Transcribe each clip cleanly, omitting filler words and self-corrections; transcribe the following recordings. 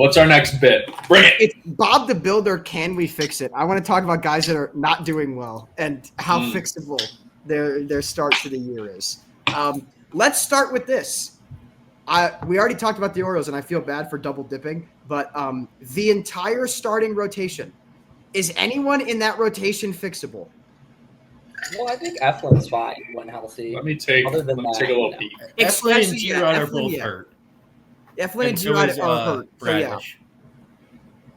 What's our next bit? Bring it. It's Bob the Builder. Can we fix it? I want to talk about guys that are not doing well and how fixable their start to the year is. Let's start with this. We already talked about the Orioles, and I feel bad for double dipping, but the entire starting rotation, is anyone in that rotation fixable? Well, I think Eflin's fine when healthy. Let me take a little peek. Eflin and Girard are both hurt. Eflin and Girard are hurt. Bradish.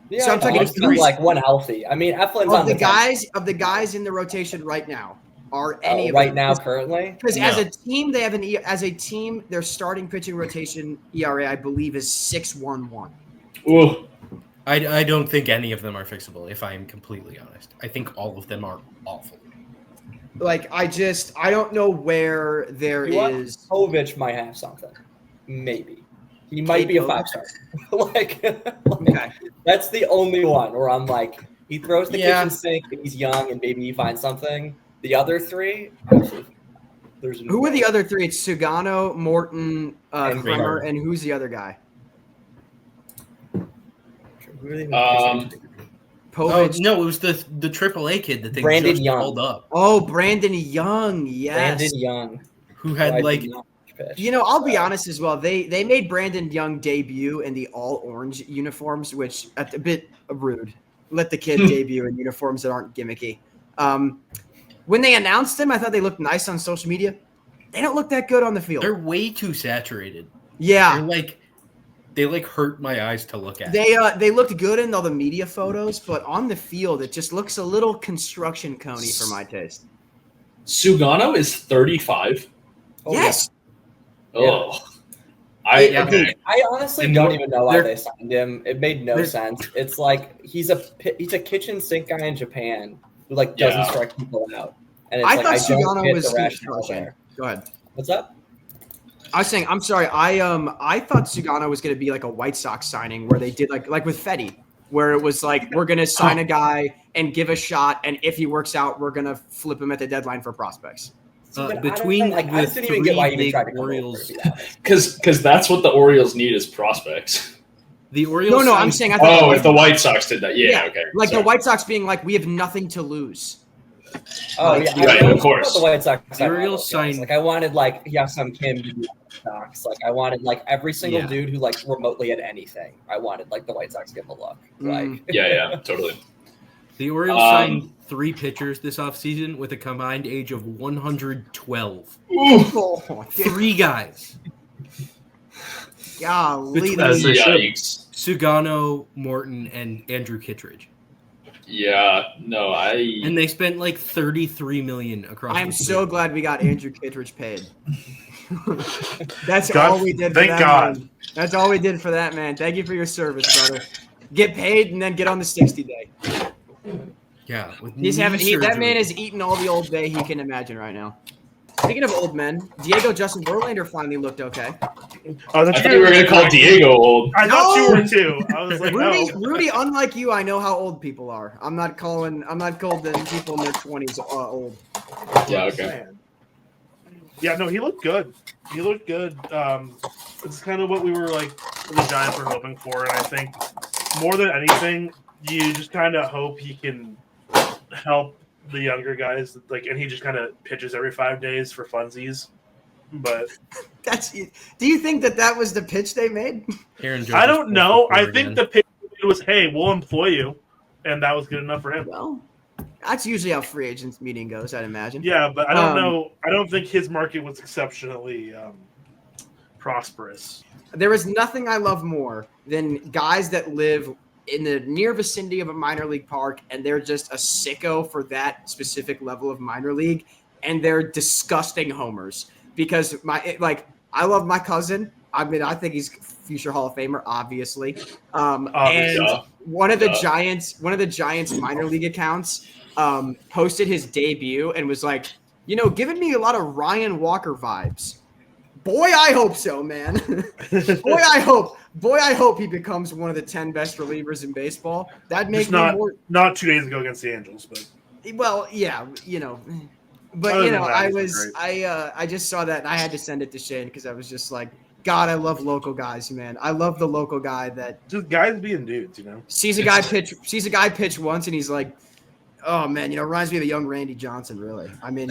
Yeah, so I'm talking like one healthy. I mean, Eflin's on the guys in the rotation right now. Are any of right them? now currently? Because as a team, they have their starting pitching rotation ERA, I believe, is 6.11. Ooh. I don't think any of them are fixable, if I am completely honest. I think all of them are awful. Like, I don't know where there is. Povich might have something. Maybe. He might be a 5-star. Okay. That's the only one where I'm like, he throws the kitchen sink and he's young and maybe he finds something. The other three, who are the other three? It's Sugano, Morton, Kramer, and who's the other guy? Povich. No, it was the AAA kid that they Brandon just Young. called up. Oh, Brandon Young, yes. Brandon Young. Who had I'll be honest as well. They made Brandon Young debut in the all orange uniforms, which a bit rude. Let the kid debut in uniforms that aren't gimmicky. When they announced him, I thought they looked nice on social media. They don't look that good on the field. They're way too saturated. Yeah. They hurt my eyes to look at. They looked good in all the media photos, but on the field, it just looks a little construction coney for my taste. Sugano is 35. Yes. Yeah. Oh. I honestly don't even know why they signed him. It made no sense. It's like he's a kitchen sink guy in Japan who doesn't strike people out. And it's I thought Sugano was there. Go ahead. What's up? I was saying, I'm sorry. I thought Sugano was going to be like a White Sox signing where they did like with Fetty, where it was like, we're going to sign a guy and give a shot, and if he works out, we're going to flip him at the deadline for prospects. Between I didn't even get why you tried to Orioles, because that's what the Orioles need is prospects. The Orioles. No, I'm saying. If the White Sox did that, okay. Like the White Sox being like, we have nothing to lose. Oh yeah, right, of course. The White Sox. The Orioles signed. I wanted Some Kim to be Sox. I wanted every single dude who remotely had anything. I wanted the White Sox to give him a look. Yeah, totally. The Orioles signed 3 pitchers this offseason with a combined age of 112. Ooh. 3 guys. Golly. Yikes. Sugano, Morton, and Andrew Kittredge. Yeah, no, And they spent $33 million across. I'm so glad we got Andrew Kittredge paid. That's all we did for thank that God. man. That's all we did for that man. Thank you for your service, brother. Get paid and then get on the 60-day. Yeah. That man is eating all the Old Bay he can imagine right now. Speaking of old men, Justin Verlander finally looked okay. I thought you were going to call Diego old. I thought you were too. I was like, Rudy, unlike you, I know how old people are. I'm not calling people in their 20s old. Yeah, okay. Yeah, no, he looked good. It's kind of what we were the Giants were hoping for, and I think more than anything, you just kind of hope he can help the younger guys, and he just kind of pitches every 5 days for funsies. But do you think that was the pitch they made? I don't know. I think the pitch was, "Hey, we'll employ you," and that was good enough for him. Well, that's usually how free agents meeting goes, I'd imagine. Yeah, but I don't know. I don't think his market was exceptionally prosperous. There is nothing I love more than guys that live in the near vicinity of a minor league park, and they're just a sicko for that specific level of minor league, and they're disgusting homers. Because I love my cousin. I mean, I think he's future Hall of Famer, obviously. And one of the Giants minor league accounts posted his debut and was like, giving me a lot of Ryan Walker vibes. Boy, I hope so, man. Boy, I hope he becomes one of the 10 best relievers in baseball. That'd make me more. Not 2 days ago against the Angels, but. Well, yeah, But I just saw that and I had to send it to Shane because I was just like, God, I love local guys, man. I love the local guy that Just guys being dudes, sees a guy pitch once, and he's like, "Oh man, reminds me of a young Randy Johnson." Really, I mean,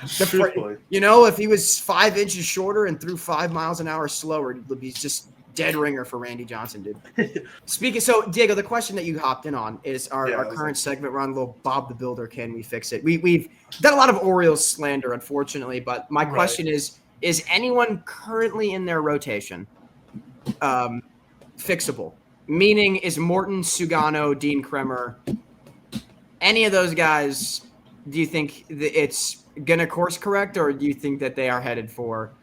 Truthfully. if he was 5 inches shorter and threw 5 miles an hour slower, he'd be just dead ringer for Randy Johnson, dude. So Diego, the question that you hopped in on is our current segment. We're on a little Bob the Builder. Can we fix it? We've done a lot of Orioles slander, unfortunately, but my question is anyone currently in their rotation fixable? Meaning, is Morton, Sugano, Dean Kremer, any of those guys, do you think it's going to course correct, or do you think that they are headed for,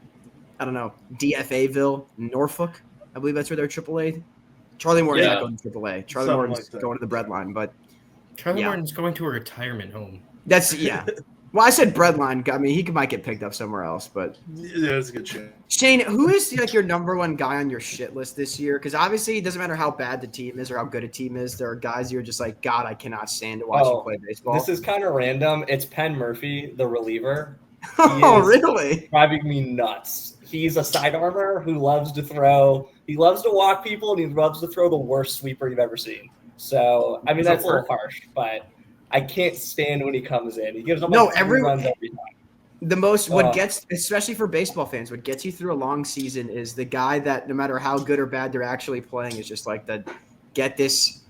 I don't know, DFAville, Norfolk? I believe that's where they're AAA. Charlie Morton's not going to AAA. Charlie Morton's going to the breadline, but Charlie Morton's going to a retirement home. That's Well, I said breadline. I mean, he might get picked up somewhere else, but yeah, that's a good chance. Shane, who is your number one guy on your shit list this year? Because obviously, it doesn't matter how bad the team is or how good a team is. There are guys you're just like, God, I cannot stand to watch you play baseball. This is kind of random. It's Penn Murphy, the reliever. Oh, really? Driving me nuts. He's a sidearmer who loves to throw. He loves to walk people, and he loves to throw the worst sweeper you've ever seen. So, I mean, that's a little harsh, but I can't stand when he comes in. He gives up three runs every time. The most, what gets, especially for baseball fans, what gets you through a long season is the guy that no matter how good or bad they're actually playing is just like the get this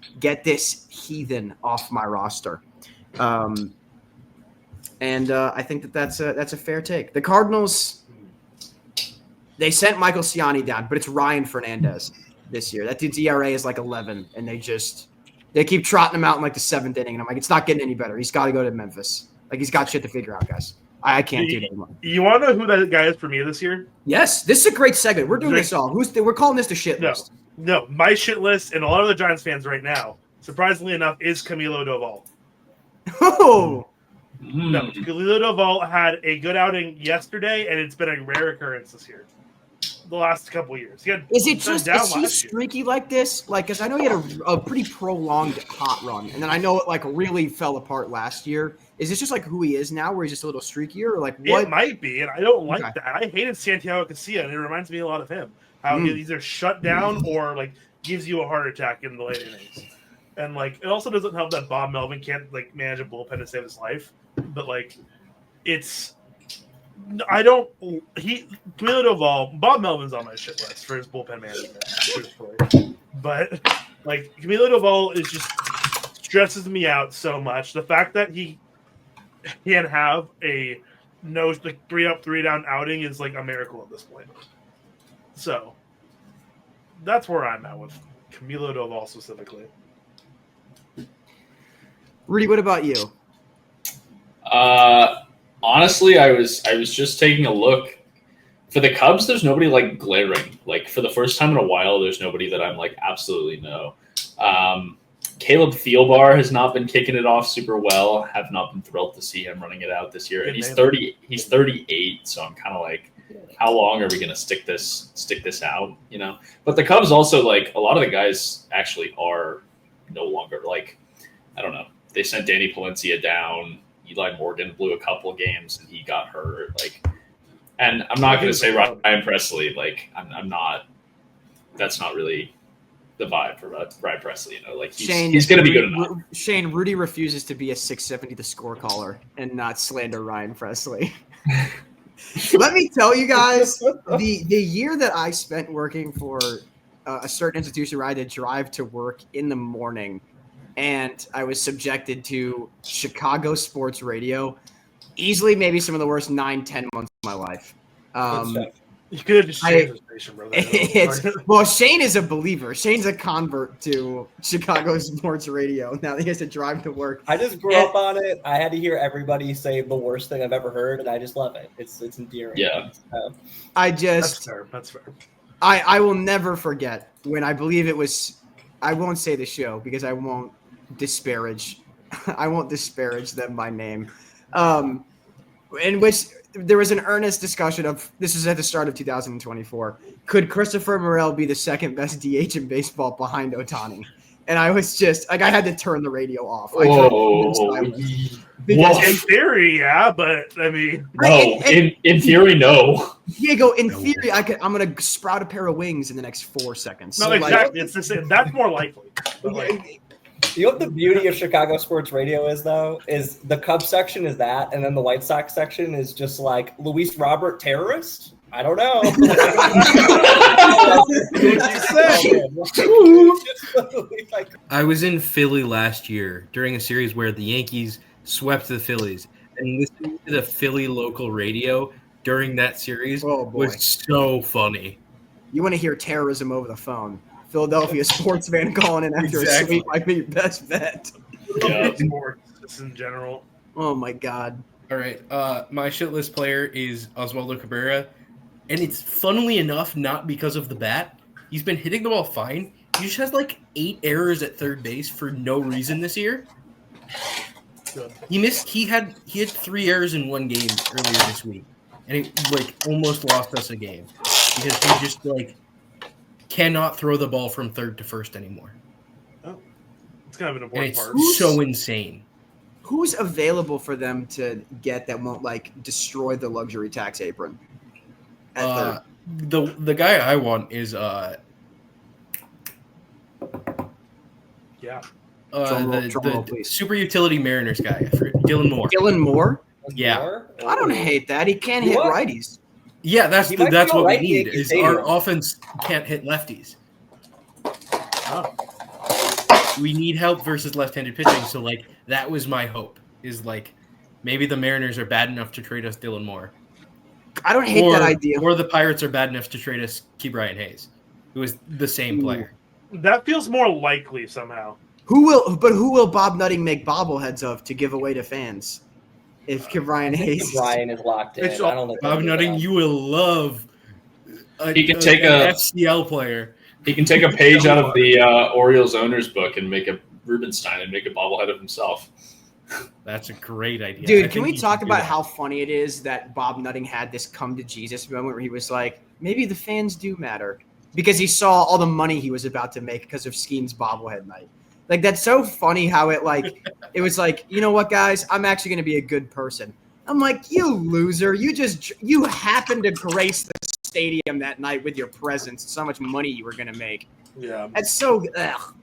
heathen off my roster. And I think that's a fair take. The Cardinals, they sent Michael Ciani down, but it's Ryan Fernandez this year. That dude's ERA is like 11, and they keep trotting him out in like the 7th inning, and I'm like, it's not getting any better. He's got to go to Memphis. Like, he's got shit to figure out, guys. I can't do that anymore. You want to know who that guy is for me this year? Yes, this is a great segment. We're doing this all. We're calling this the shit list. No, my shit list, and a lot of the Giants fans right now, surprisingly enough, is Camilo Doval. Oh. No, Camilo Doval had a good outing yesterday, and it's been a rare occurrence this year. The last couple of years. Is he streaky like this? Like, because I know he had a pretty prolonged hot run, and then I know it like really fell apart last year. Is this just like who he is now, where he's just a little streakier, or like what? It might be, and I don't like that. I hated Santiago Casilla, and it reminds me a lot of him. How he either shut down or like gives you a heart attack in the late innings. And like, it also doesn't help that Bob Melvin can't like manage a bullpen to save his life. But like, Camilo Doval, Bob Melvin's on my shit list for his bullpen management, truthfully. But like, Camilo Doval is just stresses me out so much. The fact that he can have a 3 up, 3 down outing is like a miracle at this point. So that's where I'm at with Camilo Doval specifically. Rudy, what about you? Honestly, I was just taking a look. For the Cubs, there's nobody like glaring. Like for the first time in a while, there's nobody that I'm like absolutely no. Caleb Thielbar has not been kicking it off super well. Have not been thrilled to see him running it out this year. And he's 30. He's 38. So I'm kind of like, how long are we going to stick this out? You know. But the Cubs also, like, a lot of the guys actually are no longer like, I don't know. They sent Danny Palencia down. Eli Morgan blew a couple games and he got hurt. Like, and I'm not going to say Ryan Presley. Like, I'm not. That's not really the vibe for Ryan Presley. You know, like he's going to be good enough. Shane, Rudy refuses to be a 670 the score caller and not slander Ryan Presley. Let me tell you guys, the year that I spent working for a certain institution where I had to drive to work in the morning, and I was subjected to Chicago sports radio, easily maybe some of the worst 9-10 months of my life. You could have just changed the station, bro. Well, Shane is a believer. Shane's a convert to Chicago sports radio. Now he has to drive to work. I just grew up on it. I had to hear everybody say the worst thing I've ever heard, and I just love it. It's endearing. Yeah. That's fair. That's fair. I will never forget when I believe it was. I won't say the show because I won't disparage. I won't disparage them by name. In which there was an earnest discussion of, this is at the start of 2024, could Christopher Morel be the second best DH in baseball behind Ohtani? And I was just like, I had to turn the radio off. In theory, yeah, but I mean, no. In theory, no. Diego, in theory, I'm gonna sprout a pair of wings in the next 4 seconds. No, So, exactly. It's the same. That's more likely. But like, you know what the beauty of Chicago sports radio is, though? Is the Cubs section is that, and then the White Sox section is just like Luis Robert terrorist? I don't know. I was in Philly last year during a series where the Yankees swept the Phillies, and listening to the Philly local radio during that series was so funny. You want to hear terrorism over the phone? Philadelphia sports fan calling in after a sweep might be your best bet. Yeah, sports just in general. Oh my God! All right, my shit list player is Oswaldo Cabrera, and it's funnily enough not because of the bat. He's been hitting the ball fine. He just has like 8 errors at third base for no reason this year. Good. He had 3 errors in one game earlier this week, and it like almost lost us a game because he just like cannot throw the ball from third to first anymore. Oh, it's kind of an And important part. it's so insane. Who's available for them to get that won't like destroy the luxury tax apron? At The guy I want is Yeah. the super utility Mariners guy. I forget, Dylan Moore. Dylan Moore? Yeah. I don't hate that. He can't hit righties. Yeah, that's He might be what we alright need. in Is Stadium. our offense can't hit lefties. Oh. We need help versus left-handed pitching. So like that was my hope. Is like maybe the Mariners are bad enough to trade us Dylan Moore. I don't hate that idea. Or the Pirates are bad enough to trade us Ke'Bryan Hayes, who is the same player. That feels more likely somehow. Who will Bob Nutting make bobbleheads of to give away to fans? If Ke'Bryan Hayes, Brian is locked in. I don't think Bob Nutting, you will love. He can take an FCL player. He can take a page out of the Orioles owner's book and make a Rubenstein and make a bobblehead of himself. That's a great idea. dude, can we talk about how funny it is that Bob Nutting had this come to Jesus moment where he was like, maybe the fans do matter because he saw all the money he was about to make because of Skeem's bobblehead night. Like, that's so funny how it was like, you know what, guys, I'm actually going to be a good person. I'm like, you loser. You happened to grace the stadium that night with your presence. So much money you were going to make. Yeah. That's so, ugh.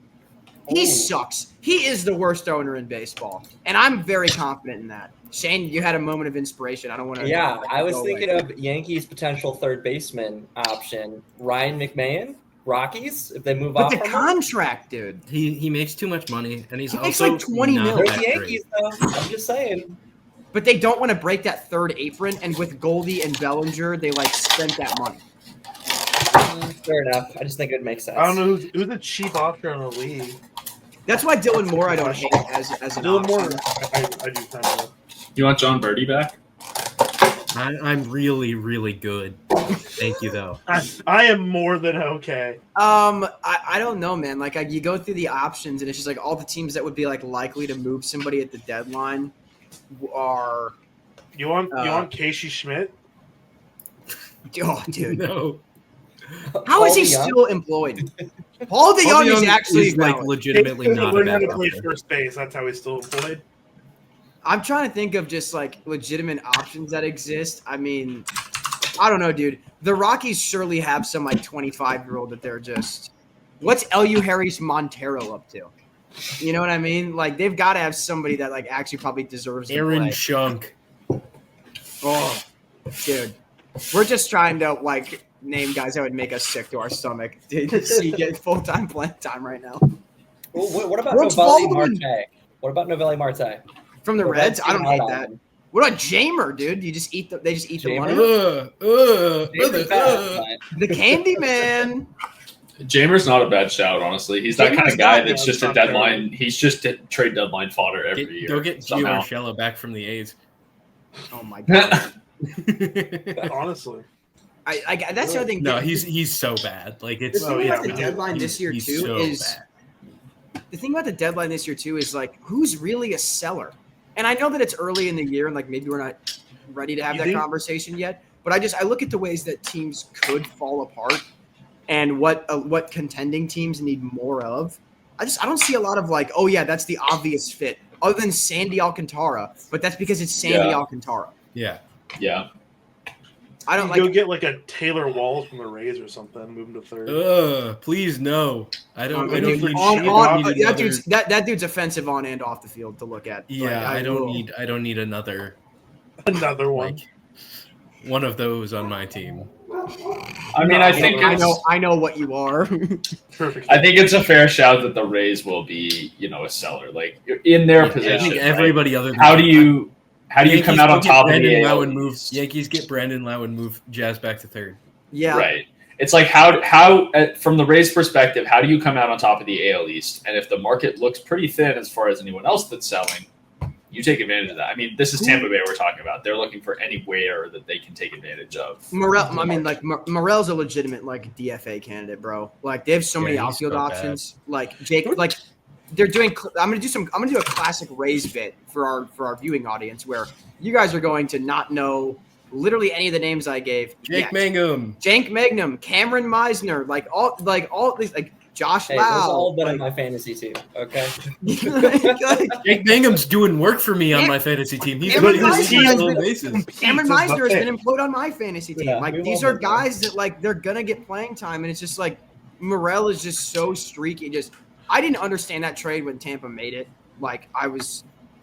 He sucks. He is the worst owner in baseball. And I'm very confident in that. Shane, you had a moment of inspiration. I don't want to. Yeah, I was thinking of Yankees' potential third baseman option, Ryan McMahon. Rockies, if they move off the from contract, dude. He makes too much money, and he's He makes also like 20 not mil. They're that the Yankees, great. though. I'm just saying. But they don't want to break that third apron, and with Goldie and Bellinger, they spent that money. Fair enough. I just think it makes sense. I don't know who's the cheap option in the league. That's why Dylan Moore I don't hate as an Dylan Moore, option. I do kind of. You want John Birdie back? I'm really, really good. Thank you, though. I am more than okay. I don't know, man. Like, you go through the options, and it's just like all the teams that would be likely to move somebody at the deadline are. You want Casey Schmidt? Oh, dude. No. How is he Paul DeYoung? still employed? Paul DeYoung is actually valid. legitimately not a Learning bad how to play option. first base. That's how he's still employed. I'm trying to think of just legitimate options that exist. I mean, I don't know, dude. The Rockies surely have some 25-year-old that they're just. What's L.U. Harris Montero up to? You know what I mean? They've got to have somebody that actually probably deserves to Aaron play. Shunk. Oh, dude, we're just trying to name guys that would make us sick to our stomach to see get full-time playing time right now. Well, what about Brooks Novelli Baldwin. Marte? What about Novelli Marte? From the Reds, I don't hate out that. on him. What about Jamer, dude? They just eat the Jamer? money. David Bass, The Candy Man. Jamer's not a bad shout, honestly. He's that kind Jamer's of guy not that's bad. just a It's not deadline. He's just a trade deadline fodder every year. Go get Gio somehow. Urshela back from the A's. Oh my god. Honestly. That's the other thing. No, he's so bad. The thing about the deadline this year he's too so is bad. the thing about the deadline this year too is who's really a seller. And I know that it's early in the year and maybe we're not ready to have that conversation yet. But I look at the ways that teams could fall apart and what contending teams need more of. I don't see a lot of like, oh yeah, that's the obvious fit, other than Sandy Alcantara, but that's because it's Sandy Alcantara. Yeah. I don't go get like a Taylor Walls from the Rays or something. Move him to third. Please no. I don't need that dude's offensive on and off the field to look at. Yeah, I don't need another one. Like, one of those on my team. I mean, I know what you are. Perfect. I think it's a fair shout that the Rays will be, a seller. Like in their position. I think everybody other than how do you come out on top of the AL? Yankees get Brandon Lau and move Jazz back to third. Yeah. Right. It's like how from the Rays' perspective, how do you come out on top of the AL East? And if the market looks pretty thin as far as anyone else that's selling, you take advantage of that. I mean, this is Tampa Bay we're talking about. They're looking for anywhere that they can take advantage of. Morel's a legitimate like DFA candidate, bro. Like they have so many outfield options. Like Jake, like they're doing. I'm gonna do a classic Rays bit for our viewing audience where you guys are going to not know literally any of the names I gave. Jake Mangum, Cameron Meisner, like all these like. Josh Lau. Those all been on my fantasy team, okay? Jake Mangum's doing work for me on my fantasy team. He's putting his team on bases. Cameron Meisner has been employed on my fantasy team. Like these are guys that like they're gonna get playing time, and it's just like Morel is just so streaky. I didn't understand that trade when Tampa made it.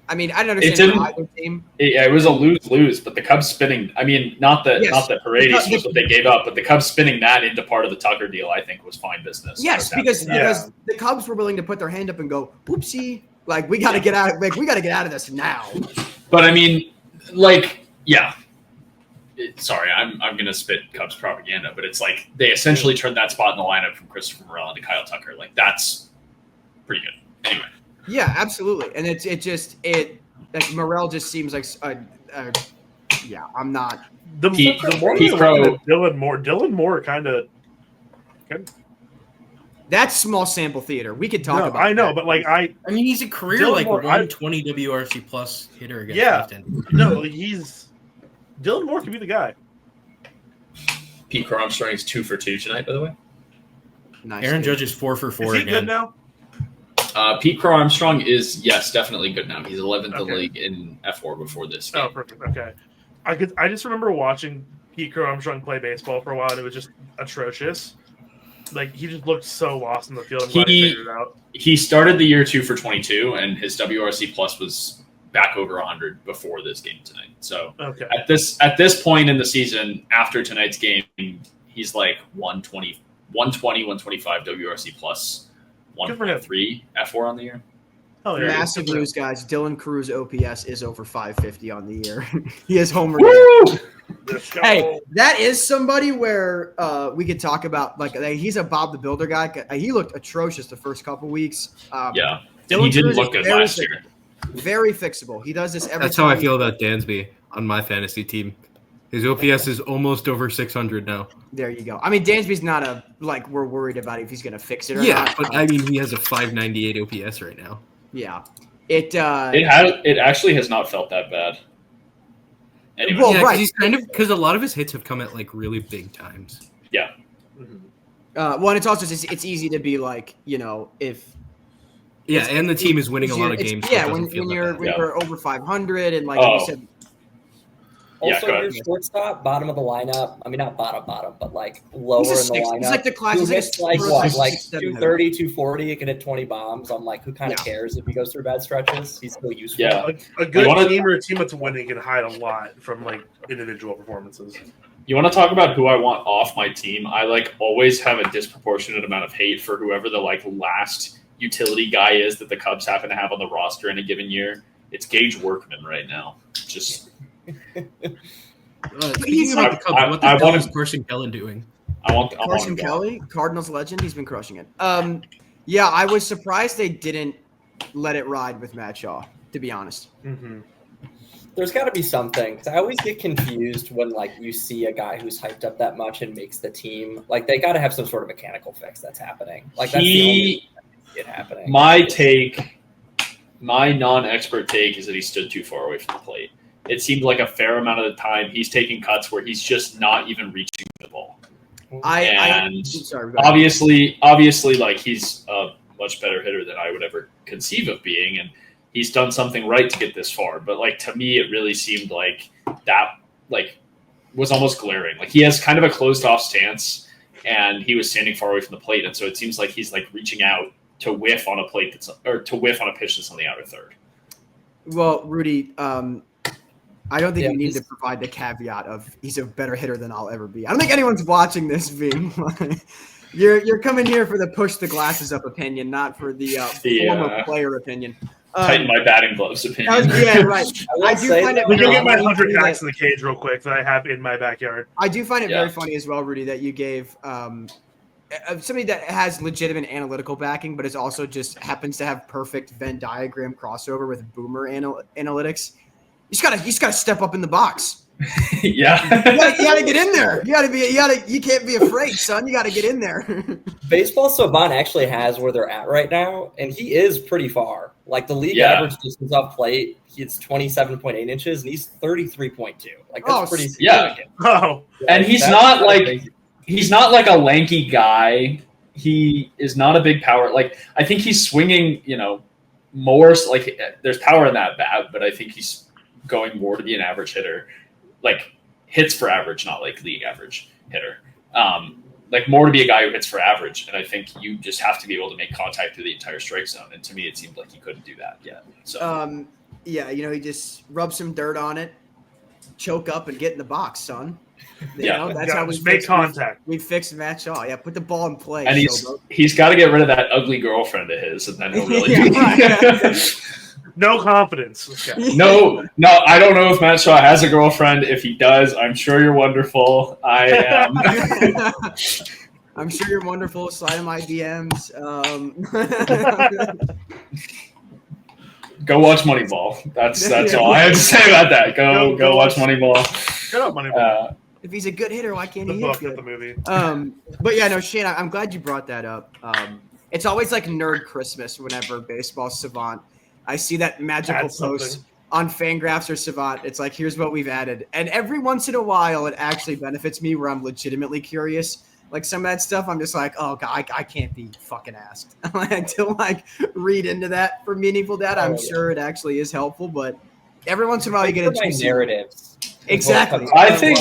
I didn't understand either team. It was a lose-lose, but the Cubs spinning. I mean, not that Paredes was what they gave up, but the Cubs spinning that into part of the Tucker deal, I think, was fine business. Yes, because the Cubs were willing to put their hand up and go, "Oopsie!" Like we got to get out. We got to get out of this now. But I mean, sorry, I'm gonna spit Cubs propaganda, but it's like they essentially turned that spot in the lineup from Christopher Morel into Kyle Tucker. Like that's pretty good. Anyway. Yeah, absolutely, and like Morel just seems like I'm not. Dylan Moore kind of. That's small sample theater. We could talk about. I know, but I mean, he's a career Dylan Moore, 120 WRC plus hitter against left-handed. No, Dylan Moore could be the guy. Pete Armstrong is 2 for 2 tonight, by the way. Nice. Aaron Judge is 4 for 4 is he again. Good now? Pete Armstrong is definitely good now. He's 11th in the league in F4 before this game. Oh, perfect. Okay, I just remember watching Pete Armstrong play baseball for a while, and it was just atrocious. Like he just looked so lost in the field. I'm glad he figured it out. He started the year 2 for 22, and his WRC plus was back over 100 before this game tonight. So at this point in the season, after tonight's game, he's like 120, 125 WRC plus. 1.3 F4 on the year. Oh, yeah. Massive news, guys. Dylan Cruz OPS is over 550 on the year. He has homered. Hey, that is somebody where we could talk about. He's a Bob the Builder guy. He looked atrocious the first couple weeks. Dylan he didn't look good last year. Very fixable. He does this every That's how I feel about Dansby on my fantasy team. His OPS is almost over 600 now. There you go. I mean, Dansby's not we're worried about if he's going to fix it or not. Yeah, but I mean, he has a 598 OPS right now. Yeah. It actually has not felt that bad. Anyway. Well, right. He's because a lot of his hits have come at really big times. Yeah. Mm-hmm. And it's also it's easy to be if. Yeah, and the team is winning a lot of games. Yeah, when you're over 500 and you said. Also, your shortstop, bottom of the lineup. I mean, not bottom, but lower in the lineup. He's like the class. Who hits 230, 240. It can hit 20 bombs. I'm who kind of cares if he goes through bad stretches? He's still useful. Yeah, a good team or a team that's winning can hide a lot from individual performances. You want to talk about who I want off my team? I always have a disproportionate amount of hate for whoever the last utility guy is that the Cubs happen to have on the roster in a given year. It's Gage Workman right now. Just. Speaking about the Cubs, what the hell is Carson Kelly doing? Carson Kelly, Cardinals legend. He's been crushing it. Yeah, I was surprised they didn't let it ride with Matt Shaw, to be honest. Mm-hmm. There's got to be something. I always get confused when you see a guy who's hyped up that much and makes the team. They got to have some sort of mechanical fix that's happening. That's the only thing happening. My non-expert take is that he stood too far away from the plate. It seemed like a fair amount of the time he's taking cuts where he's just not even reaching the ball. Obviously, he's a much better hitter than I would ever conceive of being, and he's done something right to get this far. But like to me, it really seemed like that like was almost glaring. Like he has kind of a closed off stance, and he was standing far away from the plate, and so it seems like he's like reaching out to whiff on a pitch that's on the outer third. Well, Rudy, I don't think you need to provide the caveat of he's a better hitter than I'll ever be. I don't think anyone's watching this being you're coming here for the push the glasses up opinion, not for the former player opinion. Tighten my batting gloves opinion. Yeah, right. I do find it. We can get my 100 packs in the cage real quick that I have in my backyard. I do find it very funny as well, Rudy, that you gave somebody that has legitimate analytical backing, but is also just happens to have perfect Venn diagram crossover with boomer analytics. You just gotta step up in the box. Yeah, you gotta get in there. You can't be afraid, son. You gotta get in there. Baseball Savant actually has where they're at right now, and he is pretty far. Like the league average distance off plate, it's 27.8 inches, and he's 33.2. Like that's pretty significant. Oh, and he's not like a lanky guy. He is not a big power. Like I think he's swinging, more. Like there's power in that bat, but I think he's going more to be an average hitter, like hits for average, not like league average hitter. Like more to be a guy who hits for average. And I think you just have to be able to make contact through the entire strike zone. And to me, it seemed like he couldn't do that yet. So, he just rub some dirt on it, choke up, and get in the box, son. That's how we make contact. We fixed Matt Shaw. Yeah, put the ball in play. And he's got to get rid of that ugly girlfriend of his, and then he'll really No confidence. Okay. No, I don't know if Matt Shaw has a girlfriend. If he does, I'm sure you're wonderful. I am. I'm sure you're wonderful. Slide in my DMs. Go watch Moneyball. That's all I have to say about that. Go watch Moneyball. Shut up, Moneyball. If he's a good hitter, why can't he hit good? The movie. But yeah, no, Shane, I'm glad you brought that up. It's always like Nerd Christmas whenever Baseball Savant. I see that magical post on Fangraphs or Savant. It's like, here's what we've added. And every once in a while, it actually benefits me where I'm legitimately curious. Like some of that stuff, I'm just like, oh, God, I can't be fucking asked. Until read into that for meaningful data. I'm sure it actually is helpful. But every once in a while, you get into narratives. Exactly. I think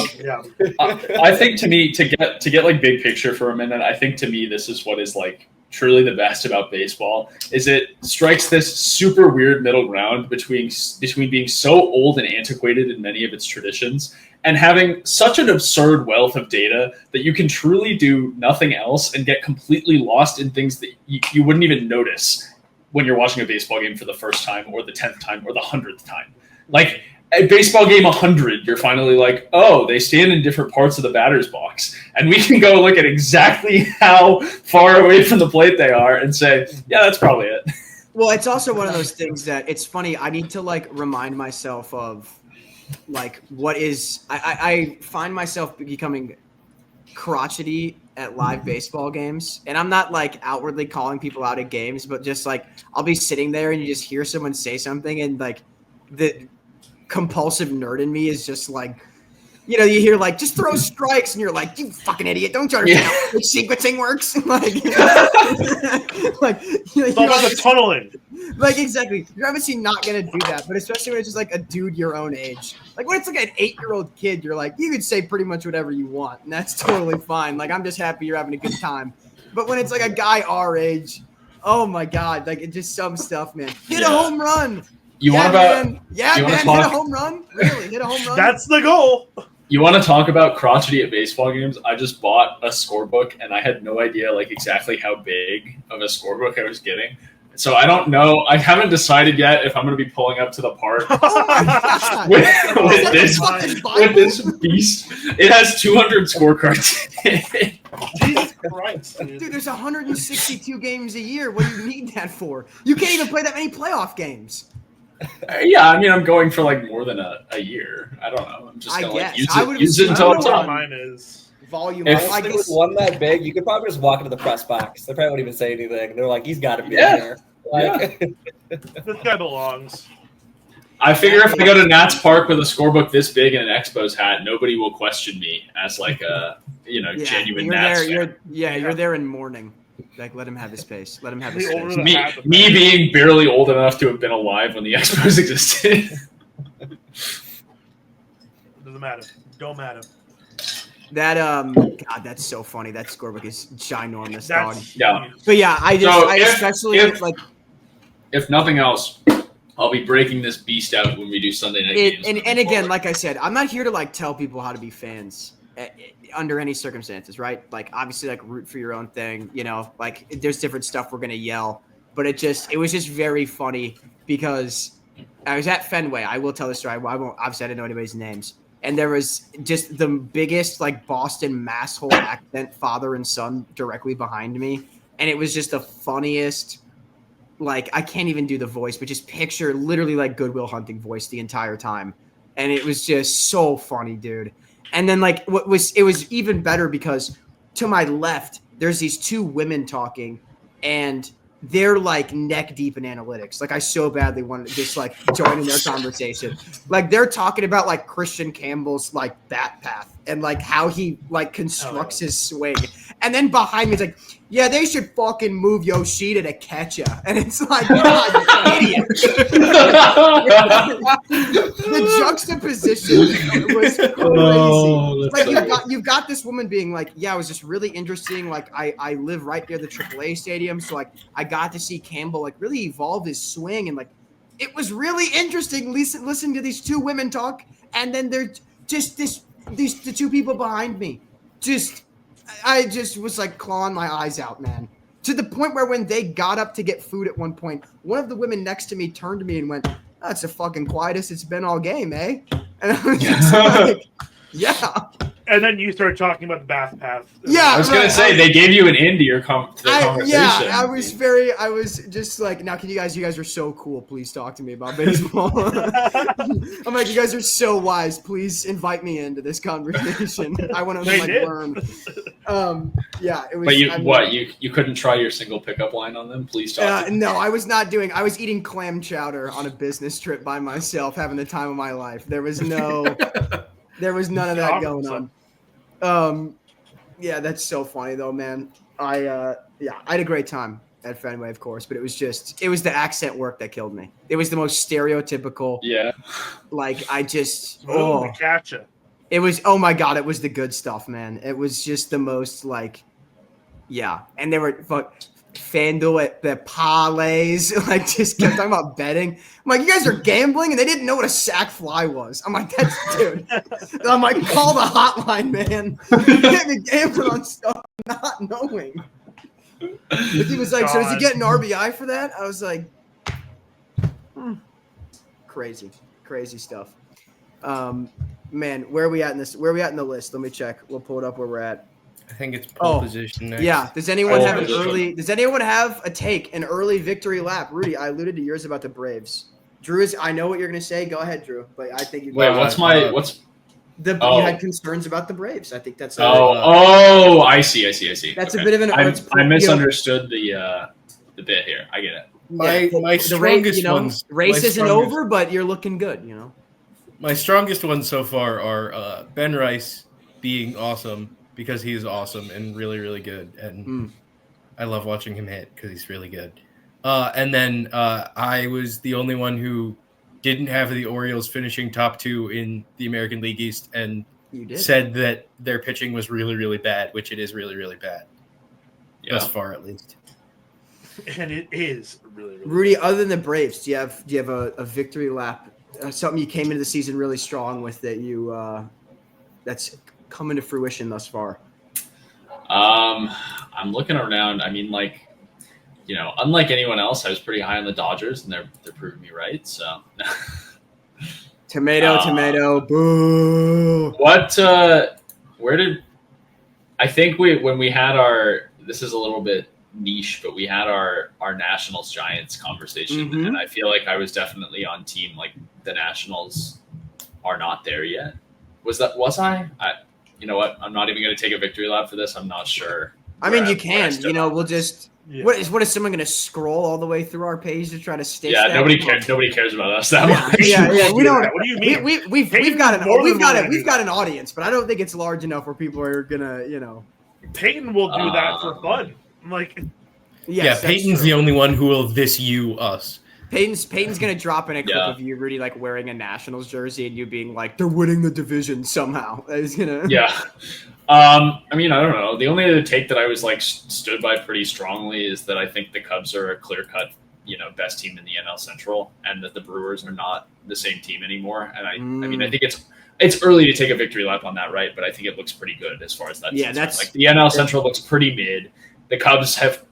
to me, to get like big picture for a minute, I think to me, this is what is like truly the best about baseball is it strikes this super weird middle ground between being so old and antiquated in many of its traditions and having such an absurd wealth of data that you can truly do nothing else and get completely lost in things that you wouldn't even notice when you're watching a baseball game for the first time or the 10th time or the 100th time. Like at baseball game 100, you're finally like, oh, they stand in different parts of the batter's box. And we can go look at exactly how far away from the plate they are and say, yeah, that's probably it. Well, it's also one of those things that it's funny. I need to remind myself of what is I find myself becoming crotchety at live baseball games. And I'm not outwardly calling people out at games, but just I'll be sitting there and you just hear someone say something and the compulsive nerd in me is just you hear just throw strikes and you're like, you fucking idiot, don't you understand how sequencing works? It's tunneling. Exactly. You're obviously not gonna do that, but especially when it's just a dude your own age. When it's an 8-year-old kid, you're you could say pretty much whatever you want, and that's totally fine. I'm just happy you're having a good time. But when it's a guy our age, oh my god, it's just some stuff, man. Hit a home run. Hit a home run? Really? Hit a home run? That's the goal. You want to talk about crotchety at baseball games? I just bought a scorebook, and I had no idea exactly how big of a scorebook I was getting. So I don't know. I haven't decided yet if I'm going to be pulling up to the park with this beast. It has 200 scorecards. Jesus Christ, dude! There's 162 games a year. What do you need that for? You can't even play that many playoff games. Yeah, I mean, I'm going for more than a year. I don't know. I'm just going to use it until it's on. Mine is volume. If it was one that big, you could probably just walk into the press box. They probably wouldn't even say anything. They're like, he's got to be in there. This guy belongs. I figure if I go to Nats Park with a scorebook this big and an Expos hat, nobody will question me as a genuine Nats fan. You're there in mourning. Like, let him have his space. Let him have The his older space. the Me being barely old enough to have been alive when the Expos existed. Doesn't matter. Don't matter. That God, that's so funny. That scorebook is ginormous, dog. That's Yeah. huge. But yeah, I especially like. If nothing else, I'll be breaking this beast out when we do Sunday night games. And again, like I said, I'm not here to like tell people how to be fans under any circumstances, right? Like obviously, like root for your own thing. You know, like there's different stuff we're gonna yell, but it was just very funny because I was at Fenway. I will tell the story. I won't. Obviously, I didn't know anybody's names. And there was just the biggest like Boston masshole accent father and son directly behind me. And it was just the funniest, like I can't even do the voice, but just picture literally like Goodwill Hunting voice the entire time. And it was just so funny, dude. And then like it was even better because to my left, there's these two women talking and they're like neck deep in analytics. Like I so badly wanted to just like join in their conversation. Like they're talking about like Christian Campbell's like bat path and like how he like constructs his swing. And then behind me it's like, yeah, they should fucking move Yoshida to catch ya. And it's like, God, you idiot. The juxtaposition was crazy. Like you've got this woman being like, yeah, it was just really interesting. Like I live right near the AAA stadium, so like I got to see Campbell like really evolve his swing, and like it was really interesting. Listen to these two women talk, and then they're just the two people behind me. I just was like clawing my eyes out, man. To the point where when they got up to get food at one point, one of the women next to me turned to me and went, "That's the fucking quietest it's been all game, eh?" And I was just like, "Yeah." And then you started talking about the bath path. Yeah, I was gonna say they gave you an end to your conversation. Yeah, I was just like, now can you guys are so cool. Please talk to me about baseball. I'm like, you guys are so wise. Please invite me into this conversation. I want to like learn. Yeah, it was. But you couldn't try your single pickup line on them? Please talk. No, I was not doing. I was eating clam chowder on a business trip by myself, having the time of my life. There was no. There was none of that going on. Yeah, that's so funny though, man. I had a great time at Fenway, of course, but it was the accent work that killed me. It was the most stereotypical. Yeah. Like Gotcha. It was, oh my God, it was the good stuff, man. It was just the most like, yeah. And they were FanDuel at the parlays, like just kept talking about betting. I'm like, you guys are gambling, and they didn't know what a sack fly was. I'm like, dude. I'm like, call the hotline, man. You can't be gambling on stuff not knowing. But he was like, so does he get an RBI for that? I was like, crazy stuff. Man, where are we at in this? Where are we at in the list? Let me check. We'll pull it up where we're at. I think it's pole position next. Yeah. Does anyone have a take, an early victory lap? Rudy, I alluded to yours about the Braves. Drew, I know what you're going to say. Go ahead, Drew. But I think you had concerns about the Braves. I think that's. I see. That's a bit of an. I misunderstood the bit here. I get it. My strongest ones. Race isn't over, but you're looking good. You know. My strongest ones so far are Ben Rice being awesome. Because he is awesome and really, really good. And I love watching him hit because he's really good. And then I was the only one who didn't have the Orioles finishing top 2 in the American League East and said that their pitching was really, really bad, which it is really, really bad. Yeah. Thus far, at least. And it is really, really Rudy, bad. other than the Braves, do you have a victory lap? Something you came into the season really strong with that you that's coming to fruition thus far? I'm looking around. I mean, like, you know, unlike anyone else, I was pretty high on the Dodgers, and they're proving me right. So, tomato, boo. Where did I think when we had our? This is a little bit niche, but we had our Nationals Giants conversation, and I feel like I was definitely on team like the Nationals are not there yet. Was I? You know what? I'm not even going to take a victory lap for this. I'm not sure. I mean, you can. You know, we'll just. Yeah. What is someone going to scroll all the way through our page to try to stitch? Yeah, nobody cares about us that much. Yeah. We don't. What do you mean? We've got an audience, but I don't think it's large enough where people are gonna, you know. Peyton will do that for fun. Like, yes, yeah, Peyton's the only one who will this you us. Peyton's gonna drop in a clip of you, Rudy, like wearing a Nationals jersey, and you being like, "They're winning the division somehow." He's gonna. Yeah. I mean, I don't know. The only other take that I was like stood by pretty strongly is that I think the Cubs are a clear-cut, best team in the NL Central, and that the Brewers are not the same team anymore. And I mean, I think it's early to take a victory lap on that, right? But I think it looks pretty good as far as that. Yeah, that's like the NL Central looks pretty mid. The Cubs have,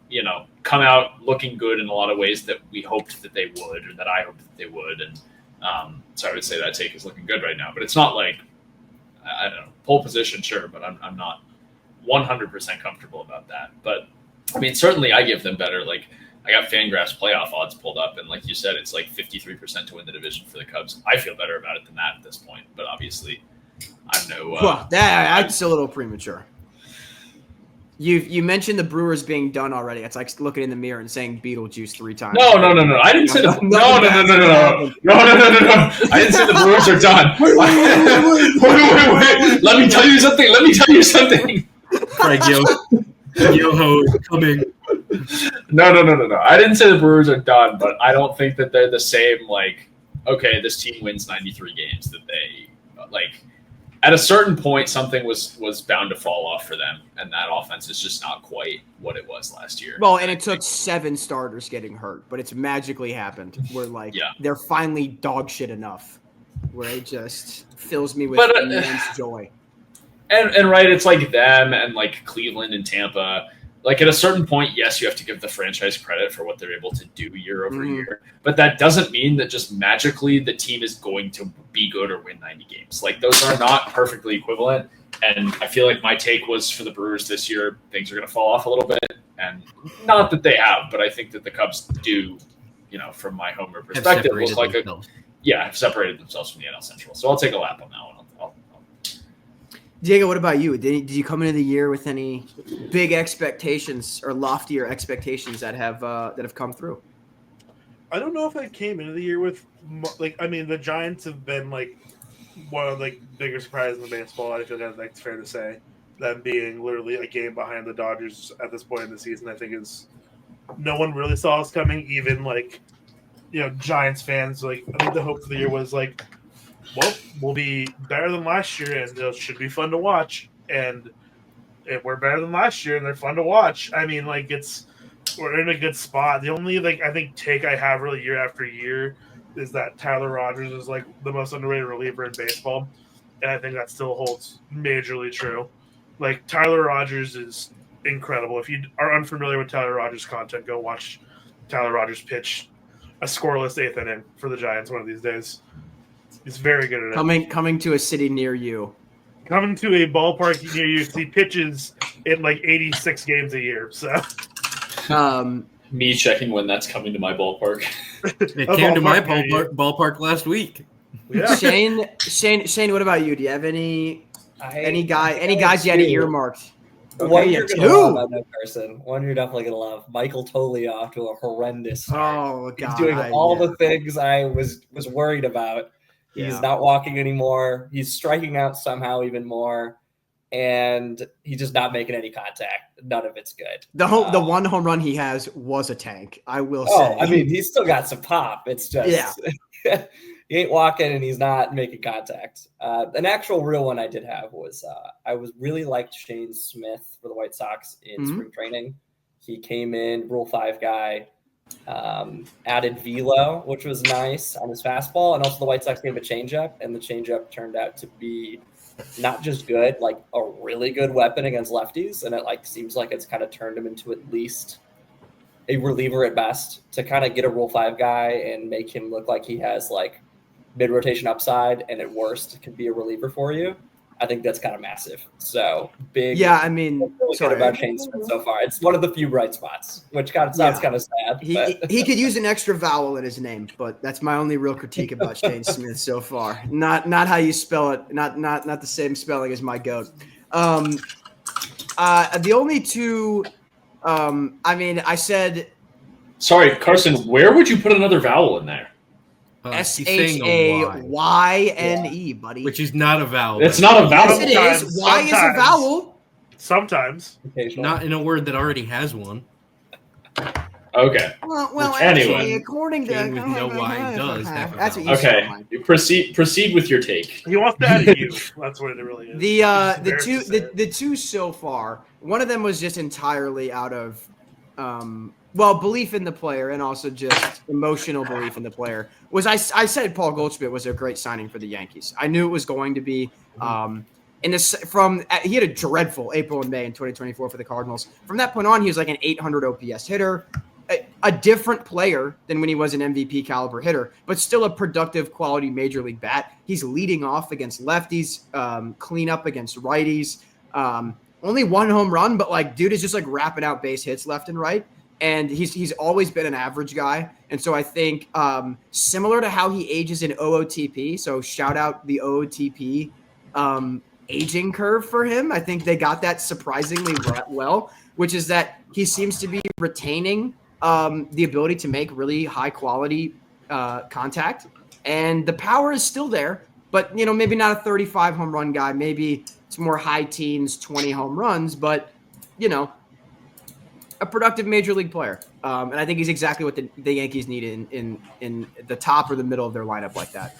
come out looking good in a lot of ways that we hoped that they would, or that I hoped that they would. And so I would say that take is looking good right now. But it's not like, I don't know, pole position, sure, but I'm not 100% comfortable about that. But, I mean, certainly I give them better. Like, I got Fangraphs playoff odds pulled up, and like you said, it's like 53% to win the division for the Cubs. I feel better about it than that at this point. But obviously, I'm no... well, that's a little premature. You mentioned the Brewers being done already. It's like looking in the mirror and saying Beetlejuice 3 times. No. I didn't say the no. I didn't say the Brewers are done. Wait. Let me tell you something. Craig, Yoho is coming. No. I didn't say the Brewers are done, but I don't think that they're the same. Like, okay, this team wins 93 games. That they like. At a certain point, something was bound to fall off for them, and that offense is just not quite what it was last year. Well, and it took 7 starters getting hurt, but it's magically happened. Where they're finally dog shit enough, where it just fills me with immense joy. And right, it's like them and like Cleveland and Tampa. Like at a certain point, yes, you have to give the franchise credit for what they're able to do year over year. But that doesn't mean that just magically the team is going to be good or win 90 games. Like those are not perfectly equivalent. And I feel like my take was for the Brewers this year, things are going to fall off a little bit. And not that they have, but I think that the Cubs do, from my homer perspective, look like have separated themselves from the NL Central. So I'll take a lap on that one. Diego, what about you? Did you come into the year with any big expectations or loftier expectations that have come through? I don't know if I came into the year with the Giants have been like one of the bigger surprises in baseball. I feel like that's fair to say. Them being literally a game behind the Dodgers at this point in the season, I think is no one really saw us coming. Even Giants fans. Like I think the hope for the year was like, well, we'll be better than last year, and it should be fun to watch. And if we're better than last year, and they're fun to watch, I mean, we're in a good spot. The only I think take I have really year after year is that Tyler Rogers is like the most underrated reliever in baseball, and I think that still holds majorly true. Like Tyler Rogers is incredible. If you are unfamiliar with Tyler Rogers content, go watch Tyler Rogers pitch a scoreless 8th inning for the Giants one of these days. He's very good at it. Coming to a city near you. Coming to a ballpark near you. He pitches in 86 games a year. So, me checking when that's coming to my ballpark. It came to my ballpark last week. Yeah. Shane, what about you? Do you have any guys you had earmarked? Okay, one you're going to love, I know, Carson. One you're definitely going to love. Michael Toley off to a horrendous start. Oh, God. He's doing all the things I was worried about. He's not walking anymore. He's striking out somehow even more. And he's just not making any contact. None of it's good. The one home run he has was a tank, I will say. Oh, I mean, he's still got some pop. It's just he ain't walking and he's not making contact. An actual real one I did have was I really liked Shane Smith for the White Sox in spring training. He came in, Rule 5 guy. Added velo, which was nice on his fastball, and also the White Sox gave a changeup, and the changeup turned out to be not just good, like a really good weapon against lefties, and it seems like it's kind of turned him into at least a reliever at best to kind of get a Rule 5 guy and make him look like he has mid-rotation upside, and at worst could be a reliever for you. I think that's kind of massive. So big. Yeah, I mean, really good about Shane Smith so far. It's one of the few bright spots, which sounds kind of sad. He could use an extra vowel in his name, but that's my only real critique about Shane Smith so far. Not how you spell it. Not the same spelling as my goat. The only two. I said. Sorry, Carson. Where would you put another vowel in there? SHAYNE, buddy. Which is not a vowel. It's not a vowel. Yes, it is. Y is a vowel. Sometimes. Not in a word that already has one. Okay. Well, Anyway. actually, according to With no Y does have a that's what vowel. you said. Okay. Mike. Proceed with your take. He wants to add a U. That's what it really is. The two so far, one of them was just entirely out of belief in the player and also just emotional belief in the player. I said Paul Goldschmidt was a great signing for the Yankees. I knew it was going to be. He had a dreadful April and May in 2024 for the Cardinals. From that point on, he was like an 800 OPS hitter, a different player than when he was an MVP caliber hitter, but still a productive quality major league bat. He's leading off against lefties, clean up against righties. Only one home run, but like dude is just like wrapping out base hits left and right. And he's always been an average guy. And so I think similar to how he ages in OOTP, so shout out the OOTP aging curve for him. I think they got that surprisingly well, which is that he seems to be retaining the ability to make really high quality contact, and the power is still there, but maybe not a 35 home run guy. Maybe it's more high teens, 20 home runs, but a productive major league player. And I think he's exactly what the Yankees need in the top or the middle of their lineup like that.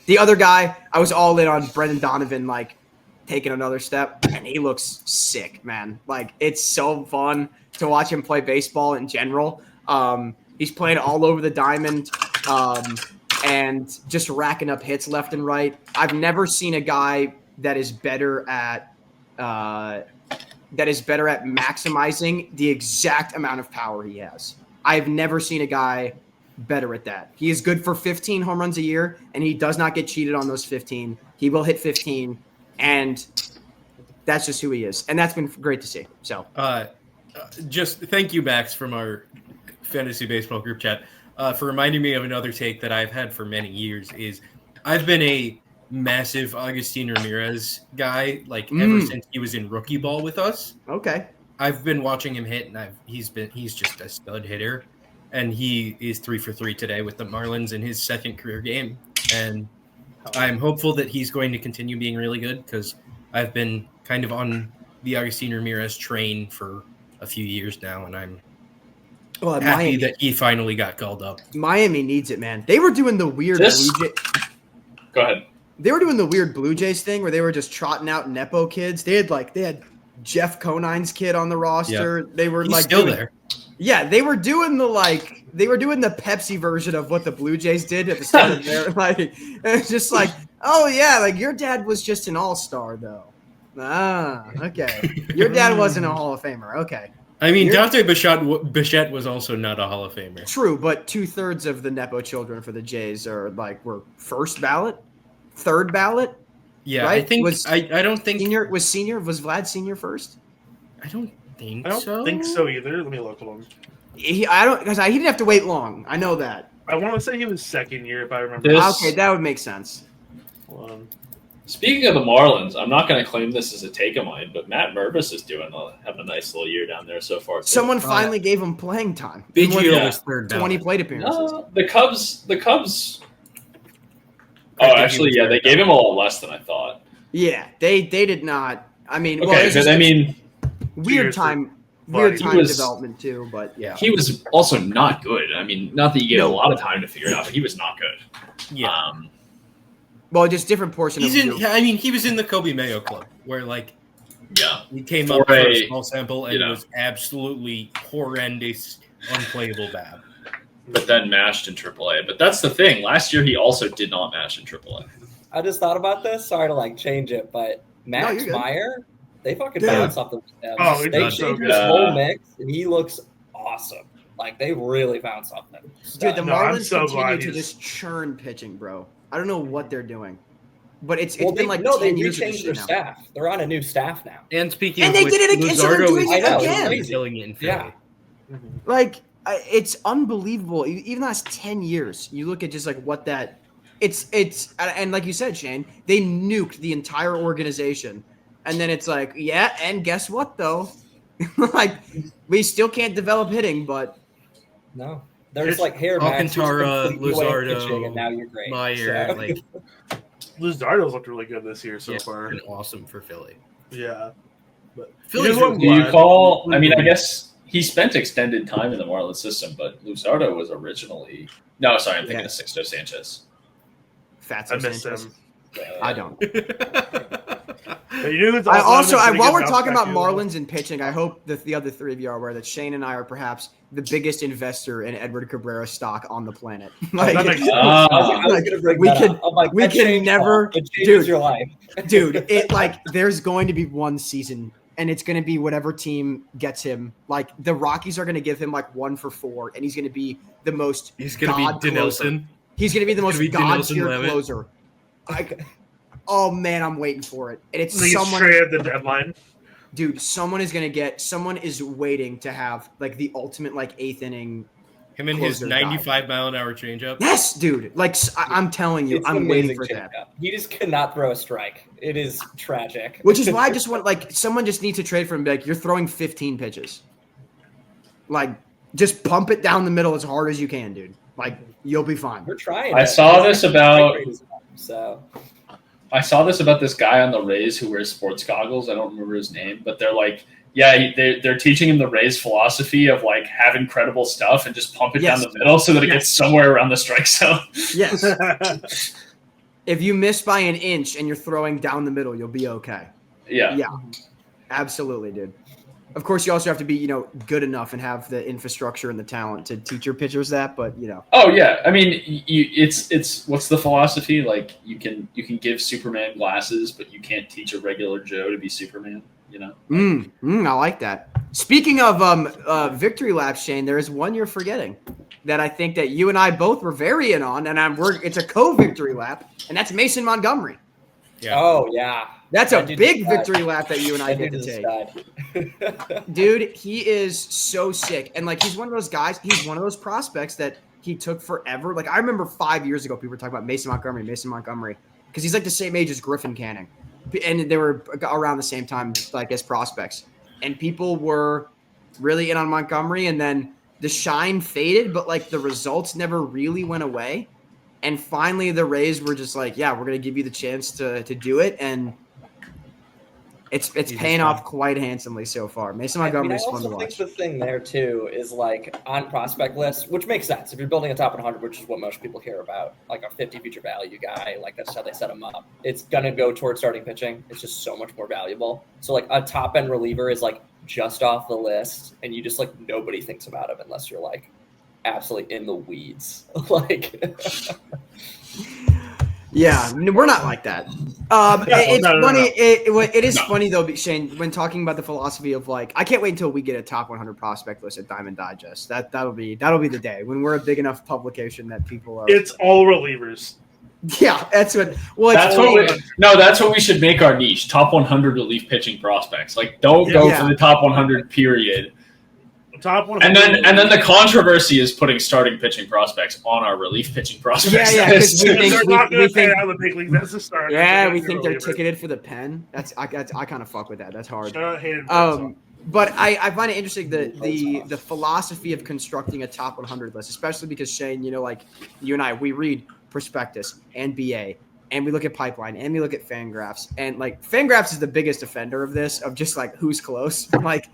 The other guy, I was all in on Brendan Donovan, like taking another step, and he looks sick, man. Like it's so fun to watch him play baseball in general. He's playing all over the diamond and just racking up hits left and right. I've never seen a guy that is better at maximizing the exact amount of power he has. I've never seen a guy better at that. He is good for 15 home runs a year, and he does not get cheated on those 15. He will hit 15, and that's just who he is. And that's been great to see. So, just thank you, Max, from our fantasy baseball group chat, for reminding me of another take that I've had for many years. Is I've been a massive Agustin Ramirez guy, like ever since he was in rookie ball with us. Okay. I've been watching him hit, and he's just a stud hitter. And he is 3 for 3 today with the Marlins in his second career game. And I'm hopeful that he's going to continue being really good because I've been kind of on the Agustin Ramirez train for a few years now, and I'm happy that he finally got called up. Miami needs it, man. They were doing the weird Go ahead. They were doing the weird Blue Jays thing where they were just trotting out Nepo kids. They had Jeff Conine's kid on the roster. Yep. They were He's still there. Yeah, they were doing the Pepsi version of what the Blue Jays did at the start of their it's just like, oh yeah, like your dad was just an all-star though. Ah, okay. Your dad wasn't a Hall of Famer. Okay. I mean, Dante Bichette was also not a Hall of Famer. True, but 2/3 of the Nepo children for the Jays were first ballot, third ballot. Yeah, right? I think I don't think was Vlad Senior first? I don't think I so. don't think so either. Let me look at him. He didn't have to wait long. I know that. I want to say he was second year if I remember. Okay, that would make sense. Speaking of the Marlins, I'm not going to claim this as a take of mine, but Matt Mervis is having a nice little year down there so far. Too. Someone finally gave him playing time. Biggio was third 20 plate appearances. No, the Cubs. Oh, actually, yeah, they gave him a lot less than I thought. Yeah, they did not. I mean, weird time development too, but yeah. He was also not good. I mean, not that you get a lot of time to figure it out, but he was not good. Yeah. Well, just different portion of he was in the Kobe Mayo Club where he came up for a small sample and was absolutely horrendous, unplayable bad. But then mashed in AAA. But that's the thing. Last year he also did not mash in AAA. I just thought about this. Sorry to change it, but Max Meyer, they fucking found something with him. Oh, they changed his whole mix, and he looks awesome. Like they really found something. Dude, the Marlins continue to just churn pitching, bro. I don't know what they're doing, but it's been 10 years. They changed their staff. They're on a new staff now. And speaking, and they did it again. So they're doing it again. Killing it in Philly. Yeah. It's unbelievable. Even the last 10 years, you look at just what that. It's and like you said, Shane, they nuked the entire organization, and then it's and guess what though, we still can't develop hitting, but no. There's hair Alcantara, Luzardo, and now you're great. Meyer, Luzardo's looked really good this year so far. Been awesome for Philly. Yeah. But Phillies here's what I'm Do you glad. call? I mean, I guess he spent extended time in the Marlins system, but Luzardo was originally. No, sorry, I'm thinking of Sixto Sanchez. Fatso I miss Sanchez. him. I don't. But you knew I also, pretty while good we're bounce talking back about here. Marlins and pitching, I hope that the other three of you are aware that Shane and I are perhaps the biggest investor in Edward Cabrera stock on the planet. That makes sense. I was gonna bring we that could- up. I'm like, we that can changed never- all. It changes dude. your life. Dude, it like there's going to be one season and it's going to be whatever team gets him. Like the Rockies are going to give him like 1 for 4 and he's going to be the most He's gonna god be closer. Dinelson. He's going to be the most Gonna be god Dinelson tier Levitt. closer. Like, oh man, I'm waiting for it. And it's And he gets someone, traded at the deadline. dude, someone is waiting to have like the ultimate like 8th inning. Him and his Closer guy. 95-mile-an-hour changeup. Yes, dude. Like I'm telling you, It's an I'm waiting amazing for that. changeup. He just cannot throw a strike. It is tragic. Which is why I just want like someone just needs to trade for him. Be like, you're throwing 15 pitches. Like, just pump it down the middle as hard as you can, dude. Like, you'll be fine. We're trying. I it. saw this about. So I saw this about this guy on the Rays who wears sports goggles. I don't remember his name, but they're like, yeah, they're teaching him the Rays philosophy of like have incredible stuff and just pump it down the middle so that it gets somewhere around the strike zone. Yes. If you miss by an inch and you're throwing down the middle, you'll be okay. Yeah. Yeah. Absolutely, dude. Of course, you also have to be, good enough and have the infrastructure and the talent to teach your pitchers that, but Oh yeah, I mean, it's what's the philosophy? Like you can give Superman glasses, but you can't teach a regular Joe to be Superman. I like that. Speaking of victory laps, Shane, there is one you're forgetting that I think that you and I both were very in on, and it's a co-victory lap, and that's Mason Montgomery. Yeah. Oh yeah. That's a big victory lap that you and I That get to dude is take. stud. Dude, he is so sick. And, like, he's one of those guys, he's one of those prospects that he took forever. Like, I remember 5 years ago, people were talking about Mason Montgomery, because he's, like, the same age as Griffin Canning. And they were around the same time, like, as prospects. And people were really in on Montgomery, and then the shine faded, but, like, the results never really went away. And finally, the Rays were just like, yeah, we're going to give you the chance to do it. And it's paying off quite handsomely so far. Mason Montgomery is fun to I also watch. think the thing there too is like on prospect lists, which makes sense if you're building a top 100, which is what most people care about, like a 50 future value guy. Like that's how they set him up. It's gonna go towards starting pitching. It's just so much more valuable. So like a top end reliever is like just off the list, and you just like nobody thinks about him unless you're like absolutely in the weeds. Like. Yeah, we're not like that. It's funny. It is funny though, Shane, when talking about the philosophy of like, I can't wait until we get a top 100 prospect list at Diamond Digest. That'll be the day when we're a big enough publication that people are. It's all relievers. Yeah, that's what. Well, that's what we should make our niche: top 100 relief pitching prospects. Like, don't go for the top 100. Period. Top 100. And then the controversy is putting starting pitching prospects on our relief pitching prospects. Yeah, because they're not going to pay out of the big league. That's the start. Yeah, we think they're ticketed for the pen. I kind of fuck with that. That's hard. But I find it interesting the philosophy of constructing a top 100 list, especially because Shane, like you and I, we read Prospectus and BA, and we look at Pipeline, and we look at Fangraphs, and like Fangraphs is the biggest offender of this, of just like who's close, like.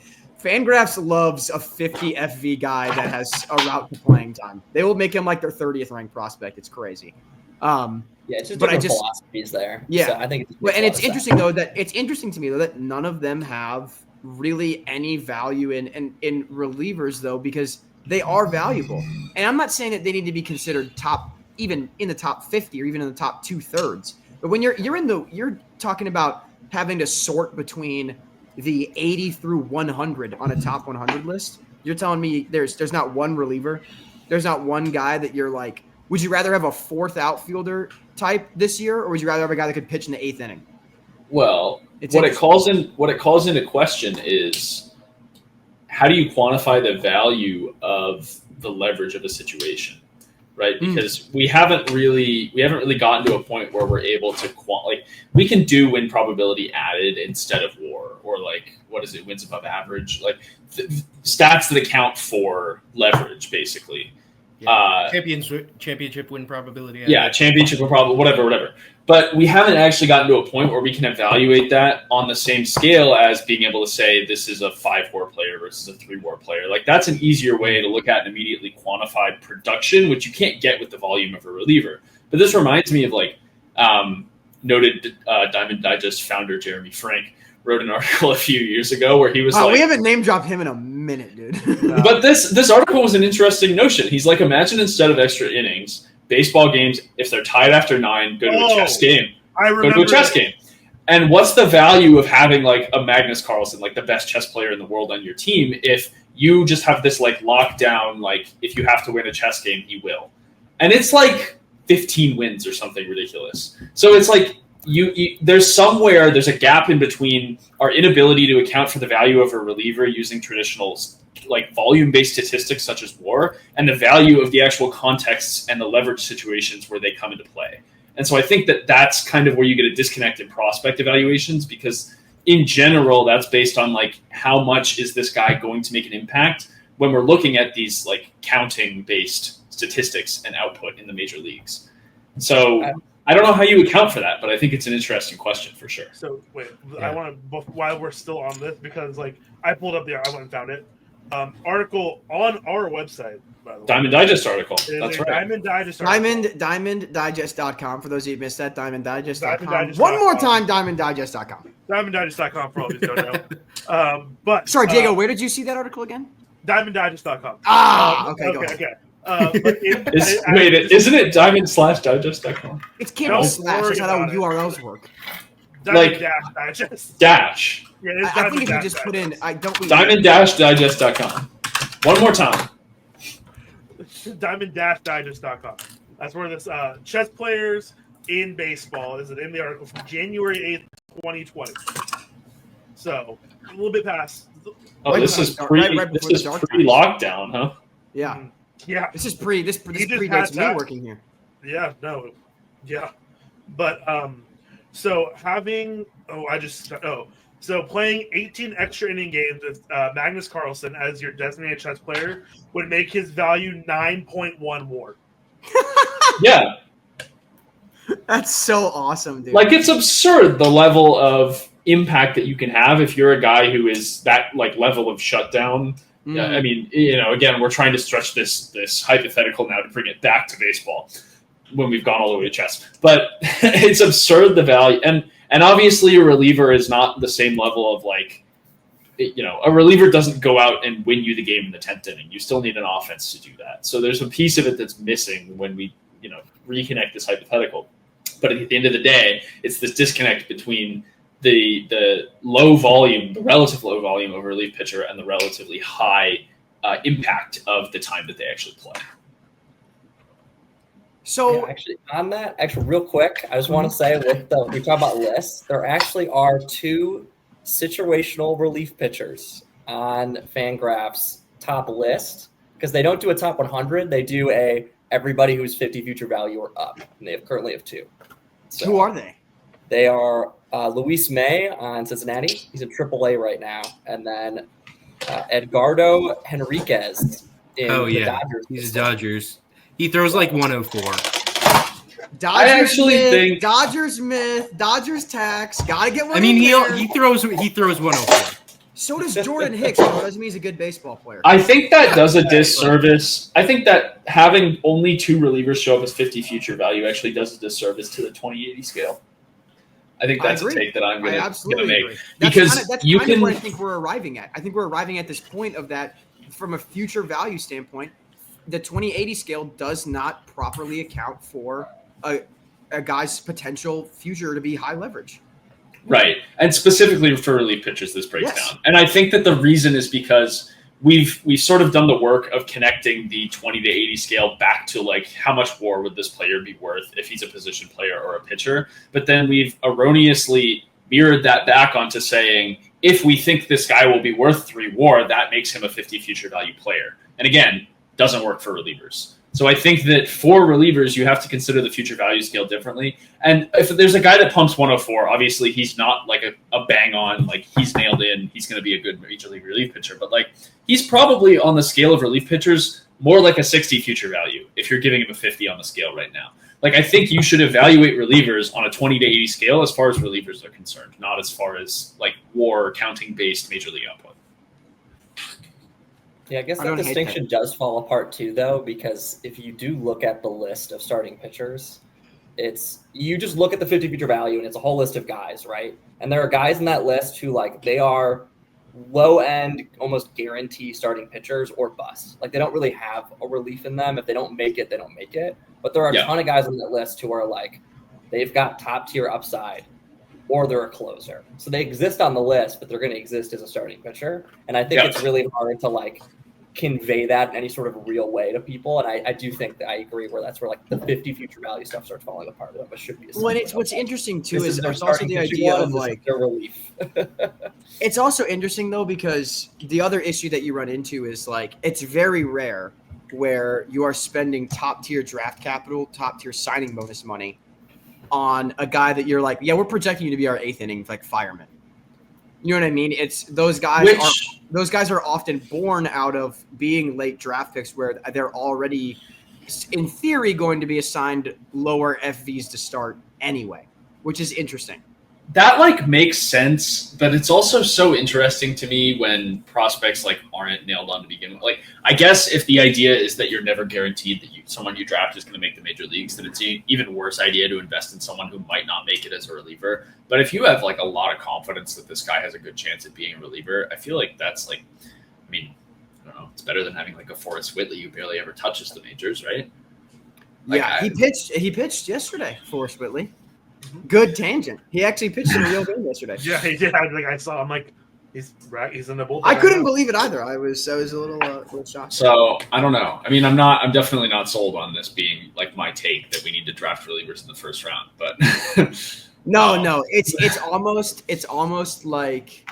Fangraphs loves a 50 FV guy that has a route to playing time. They will make him like their 30th ranked prospect. It's crazy. It's just different philosophies there. Yeah, so I think it's interesting though that it's interesting to me though that none of them have really any value in relievers though, because they are valuable. And I'm not saying that they need to be considered top, even in the top 50 or even in the top 2/3. But when you're talking about having to sort between the 80 through 100 on a top 100 list, you're telling me there's not one reliever, there's not one guy that you're like, would you rather have a fourth outfielder type this year, or would you rather have a guy that could pitch in the 8th inning? Well, what it calls into question is how do you quantify the value of the leverage of a situation, right? Because we haven't really gotten to a point where we're able to we can do win probability added instead of WAR, or like what is it, wins above average, like stats that account for leverage basically. Championship win probability. Yeah, championship win probability, whatever. But we haven't actually gotten to a point where we can evaluate that on the same scale as being able to say this is a 5-WAR player versus a 3-WAR player. Like, that's an easier way to look at and immediately quantify production, which you can't get with the volume of a reliever. But this reminds me of noted Diamond Digest founder Jeremy Frank wrote an article a few years ago where he was we haven't name dropped him in a minute, dude. But this article was an interesting notion. He's like, imagine instead of extra innings, baseball games, if they're tied after 9, go to a chess game. Go to a chess game. And what's the value of having like a Magnus Carlsen, like the best chess player in the world on your team, if you just have this like lockdown, like if you have to win a chess game, he will. And it's like 15 wins or something ridiculous. So it's like there's a gap in between our inability to account for the value of a reliever using traditional like volume-based statistics such as WAR and the value of the actual contexts and the leverage situations where they come into play. And so I think that that's kind of where you get a disconnect in prospect evaluations, because in general, that's based on like how much is this guy going to make an impact when we're looking at these like counting-based statistics and output in the major leagues. So I don't know how you account for that, but I think it's an interesting question for sure. So wait, I want to, while we're still on this, because like I pulled up I went and found it. Article on our website, by the way. Diamond Digest article. That's right. Diamond Digest article. DiamondDigest.com. For those of you who missed that, DiamondDigest.com. One more time, DiamondDigest.com. DiamondDigest.com for all of you who don't know. But sorry, Diego, where did you see that article again? DiamondDigest.com. Okay. Isn't it diamond/digest.com? It's can't slash. That's how URLs work. Digest. Dash. Yeah, I think if you just put in, Diamond-digest.com. One more time. Diamond-digest.com. That's where this chess players in baseball is in the article from January 8th, 2020. So a little bit past. This is pre-lockdown, huh? Yeah. Yeah. This predates me working here. Yeah. No. Yeah. But so playing 18 extra inning games with Magnus Carlsen as your designated chess player would make his value 9.1 WAR. Yeah. That's so awesome, dude. Like, it's absurd the level of impact that you can have if you're a guy who is that like level of shutdown. I mean, again, we're trying to stretch this hypothetical now to bring it back to baseball when we've gone all the way to chess. But it's absurd the value. And obviously a reliever is not the same level of like, a reliever doesn't go out and win you the game in the 10th inning. You still need an offense to do that. So there's a piece of it that's missing when we, reconnect this hypothetical. But at the end of the day, it's this disconnect between the low volume, the relative low volume of a relief pitcher and the relatively high impact of the time that they actually play. So actually, on that, real quick, I just want to say we talk about lists. There actually are 2 situational relief pitchers on Fangraphs top list, because they don't do a top 100. They do everybody who's 50 future value or up, and they currently have 2. So who are they? They are Luis May on Cincinnati. He's in AAA right now. And then Edgardo Henriquez in the Dodgers. He's the Dodgers. He throws like 104. Dodgers myth, Dodgers tax. Gotta get one. I mean, he throws 104. So does Jordan Hicks. It doesn't mean he's a good baseball player. I think that does a disservice. I think that having only 2 relievers show up as 50 future value actually does a disservice to the 2080 scale. I think that's a take that I'm going to make. Agree. Because that's kind of what I think we're arriving at. I think we're arriving at this point of that from a future value standpoint. The 2080 scale does not properly account for a guy's potential future to be high leverage. Right. And specifically for relief pitchers, this breaks down. And I think that the reason is because we've sort of done the work of connecting the 20 to 80 scale back to like how much WAR would this player be worth if he's a position player or a pitcher. But then we've erroneously mirrored that back onto saying, if we think this guy will be worth 3 WAR, that makes him a 50 future value player. And again, doesn't work for relievers. So I think that for relievers, you have to consider the future value scale differently. And if there's a guy that pumps 104, obviously he's not like a bang on, like he's nailed in, he's going to be a good major league relief pitcher. But like he's probably on the scale of relief pitchers more like a 60 future value if you're giving him a 50 on the scale right now. Like, I think you should evaluate relievers on a 20 to 80 scale as far as relievers are concerned, not as far as like WAR counting based major league output. Yeah, I guess that distinction does fall apart too, though, because if you do look at the list of starting pitchers, you just look at the 50 future value and it's a whole list of guys, right? And there are guys in that list who like they are low end, almost guarantee starting pitchers or bust. Like they don't really have a relief in them. If they don't make it, they don't make it. But there are a ton of guys on that list who are like, they've got top tier upside or they're a closer. So they exist on the list, but they're going to exist as a starting pitcher. And I think it's really hard to like convey that in any sort of real way to people. And I do think that I agree that's where like the 50 future value stuff starts falling apart. But should be. What's interesting too is there's also the idea of like their relief. It's also interesting though, because the other issue that you run into is like, it's very rare where you are spending top tier draft capital, top tier signing bonus money on a guy that you're like, yeah, we're projecting you to be our 8th inning like fireman. You know what I mean? It's those guys are often born out of being late draft picks where they're already in theory going to be assigned lower FVs to start anyway, which is interesting. That like makes sense, but it's also so interesting to me when prospects like aren't nailed on to begin with. Like, I guess if the idea is that you're never guaranteed that someone you draft is going to make the major leagues, then it's an even worse idea to invest in someone who might not make it as a reliever. But if you have like a lot of confidence that this guy has a good chance at being a reliever, I feel like that's like, I mean, I don't know, it's better than having like a Forrest Whitley who barely ever touches the majors, right? Like, yeah, he pitched yesterday, Forrest Whitley. Good tangent. He actually pitched in a real game yesterday. Yeah, he did. I saw. I'm like, he's in the bullpen. I couldn't believe it either. I was a little shocked. So I don't know. I mean, I'm definitely not sold on this being like my take that we need to draft relievers in the first round. But no, it's almost like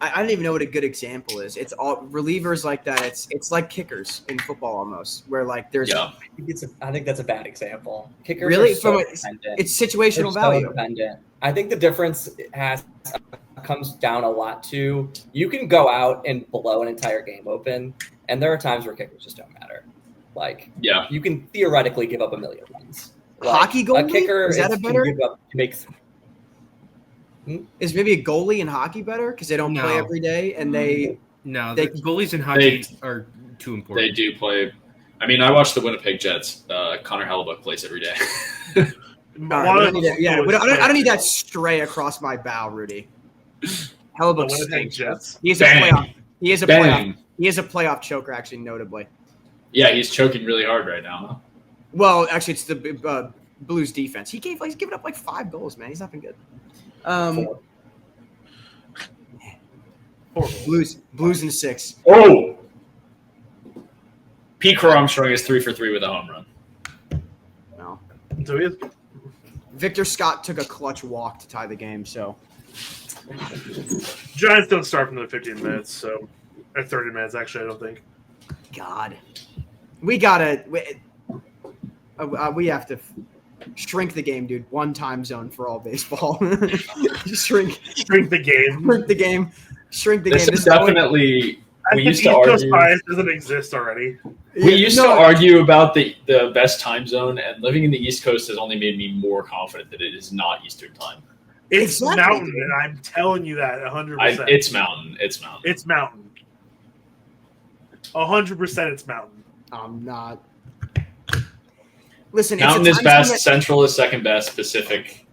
I don't even know what a good example is. It's all relievers like that. It's like kickers in football almost, where like there's. Yeah. I think that's a bad example. Kickers really are so it's situational value. Dependent. I think the difference comes down a lot to you can go out and blow an entire game open, and there are times where kickers just don't matter. Like you can theoretically give up a million runs. Like, hockey goalie? A kicker is that a better? Is maybe a goalie in hockey better because they don't play every day and the goalies in hockey are too important. They do play. I mean, I watch the Winnipeg Jets. Connor Hellebuck plays every day. I don't need that stray across my bow, Rudy. Hellebuck Winnipeg Jets. He is a playoff. He is a playoff. He is a playoff choker, actually, notably. Yeah, he's choking really hard right now. Huh? Well, actually, it's the Blues defense. He's given up like 5 goals, man. He's not been good. 4. Blues in 6. Oh, Pete Armstrong is 3 for 3 with a home run. No, so he is. Victor Scott took a clutch walk to tie the game. So Giants don't start from the 15 minutes, so or 30 minutes actually. I don't think. God, we have to shrink the game, dude. One time zone for all baseball. shrink the game. Shrink the game. This is definitely. We used to argue. Bias doesn't exist already. We used to argue about the best time zone, and living in the East Coast has only made me more confident that it is not Eastern time. It's mountain, and I'm telling you that 100%. It's mountain. It's mountain. It's mountain. 100%. It's mountain. I'm not. Listen, mountain is best. Central is second best. Pacific.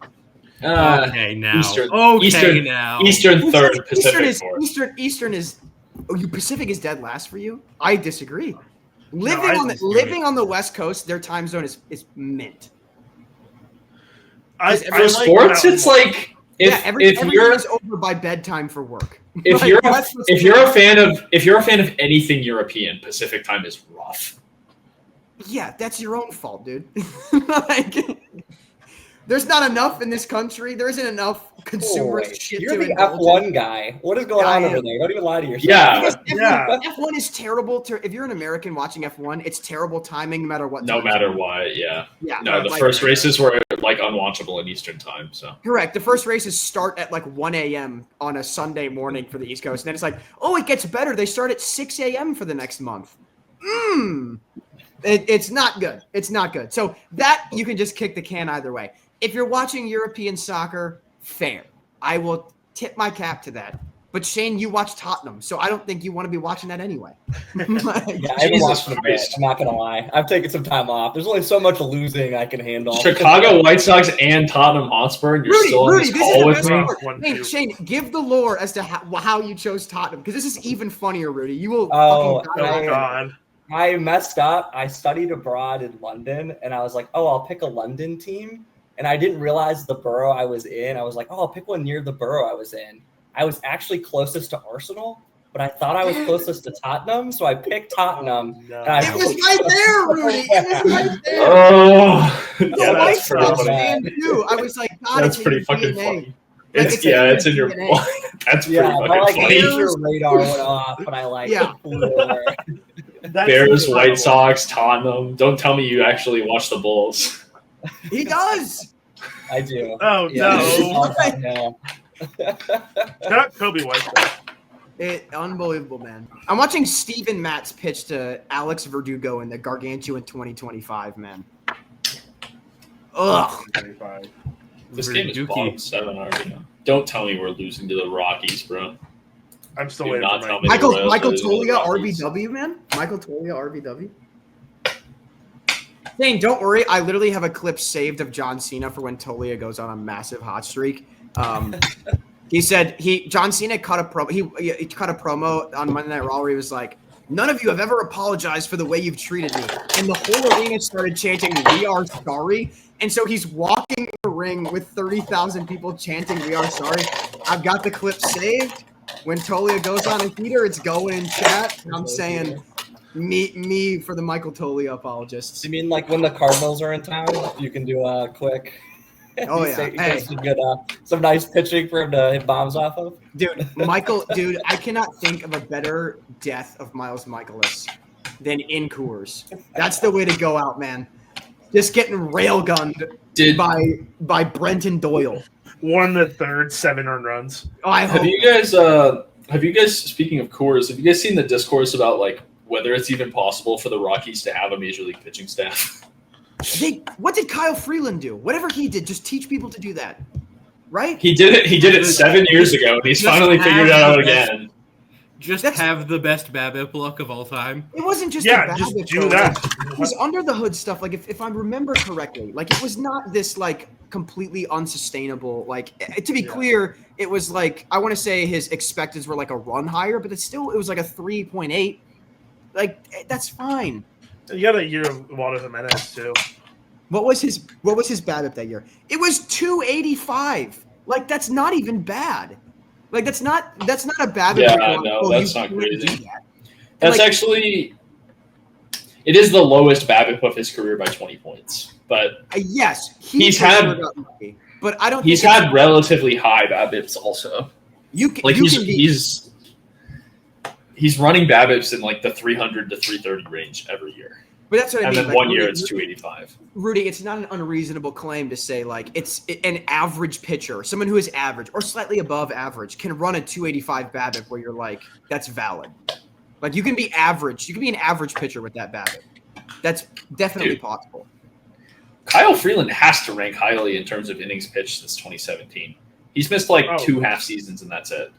Okay, now. Eastern third. Pacific fourth. Eastern is. Oh, Pacific is dead last for you? I disagree. Living on the West Coast, their time zone is mint. For sports, it's like everything is over by bedtime for work. If you're a fan of anything European, Pacific time is rough. Yeah, that's your own fault, dude. There's not enough in this country. There isn't enough consumer shit. You're the F1 guy. What is going on over there? Don't even lie to yourself. F1 is terrible. If you're an American watching F1, it's terrible timing no matter what. No matter what, yeah. No, the first races were like unwatchable in Eastern time. So correct. The first races start at like 1 a.m. on a Sunday morning for the East Coast, and then it's like, oh, it gets better. They start at 6 a.m. for the next month. It's not good. It's not good. So that you can just kick the can either way. If you're watching European soccer, fair. I will tip my cap to that. But Shane, you watch Tottenham, so I don't think you want to be watching that anyway. I haven't watched it a bit. I'm not gonna lie. I've taken some time off. There's only so much losing I can handle. Chicago White Sox and Tottenham Hotspur, and you're still on this call with me. Hey, Shane, give the lore as to how you chose Tottenham, because this is even funnier, Rudy. You will. Oh God. I messed up. I studied abroad in London, and I was like, oh, I'll pick a London team. And I didn't realize the borough I was in. I was like, oh, I'll pick one near the borough I was in. I was actually closest to Arsenal, but I thought I was closest to Tottenham, so I picked Tottenham. No. It was right there, Rudy. It was right there. Oh, yeah, that's pretty funny. Too. I was like, God, that's pretty fucking funny. Like, it's in your. That's pretty fucking funny. Your radar went off, but I Bears, White Sox, Tottenham. Don't tell me you actually watch the Bulls. He does. I do. Oh no. Not Kobe White. Unbelievable, man. I'm watching Steven Matz pitch to Alex Verdugo in the Gargantuan 2025, man. Ugh. This game is bottom 7 already. Don't tell me we're losing to the Rockies, bro. I'm still waiting for Michael Toglia RBW, man. Michael Toglia RBW. Dane, don't worry. I literally have a clip saved of John Cena for when Toglia goes on a massive hot streak. He said John Cena cut a promo on Monday Night Raw where he was like, "None of you have ever apologized for the way you've treated me," and the whole arena started chanting, "We are sorry." And so he's walking the ring with 30,000 people chanting, "We are sorry." I've got the clip saved. When Toglia goes on a heater, it's going in chat. And I'm saying, me for the Michael Toglia apologists. You mean like when the Cardinals are in town, you can do a quick. Oh yeah, some nice pitching for him to hit bombs off of. Dude, I cannot think of a better death of Miles Michaelis than in Coors. That's the way to go out, man. Just getting railgunned by Brenton Doyle. 1 1/3, 7 earned runs. Oh, I hope. Have you guys, speaking of Coors, have you guys seen the discourse about like whether it's even possible for the Rockies to have a major league pitching staff? What did Kyle Freeland do? Whatever he did, just teach people to do that, right? He did it 7 years ago, and he's finally figured it out again. Have the best BABIP luck of all time. It wasn't just BABIP. Just do that. It was under the hood stuff. Like if I remember correctly, like it was not this like completely unsustainable. Like to be clear, it was like I want to say his expecteds were like a run higher, but it was like a 3.8. Like that's fine. You got a year of Waldo Jimenez too. What was his BABIP that year? It was 285. Like that's not even bad. Like that's not a BABIP. Yeah, no, that's not crazy. That's like, actually, it is the lowest BABIP of his career by 20 points. But yes, he's had, but I don't. He's had relatively high BABIPs also. He's running BABIPs in like the 300 to 330 range every year. But that's what I mean. And then one year it's 285. Rudy, it's not an unreasonable claim to say like it's an average pitcher, someone who is average or slightly above average can run a 285 BABIP where you're like, that's valid. Like you can be average. You can be an average pitcher with that BABIP. That's definitely possible. Kyle Freeland has to rank highly in terms of innings pitched since 2017. He's missed like 2 half seasons and that's it.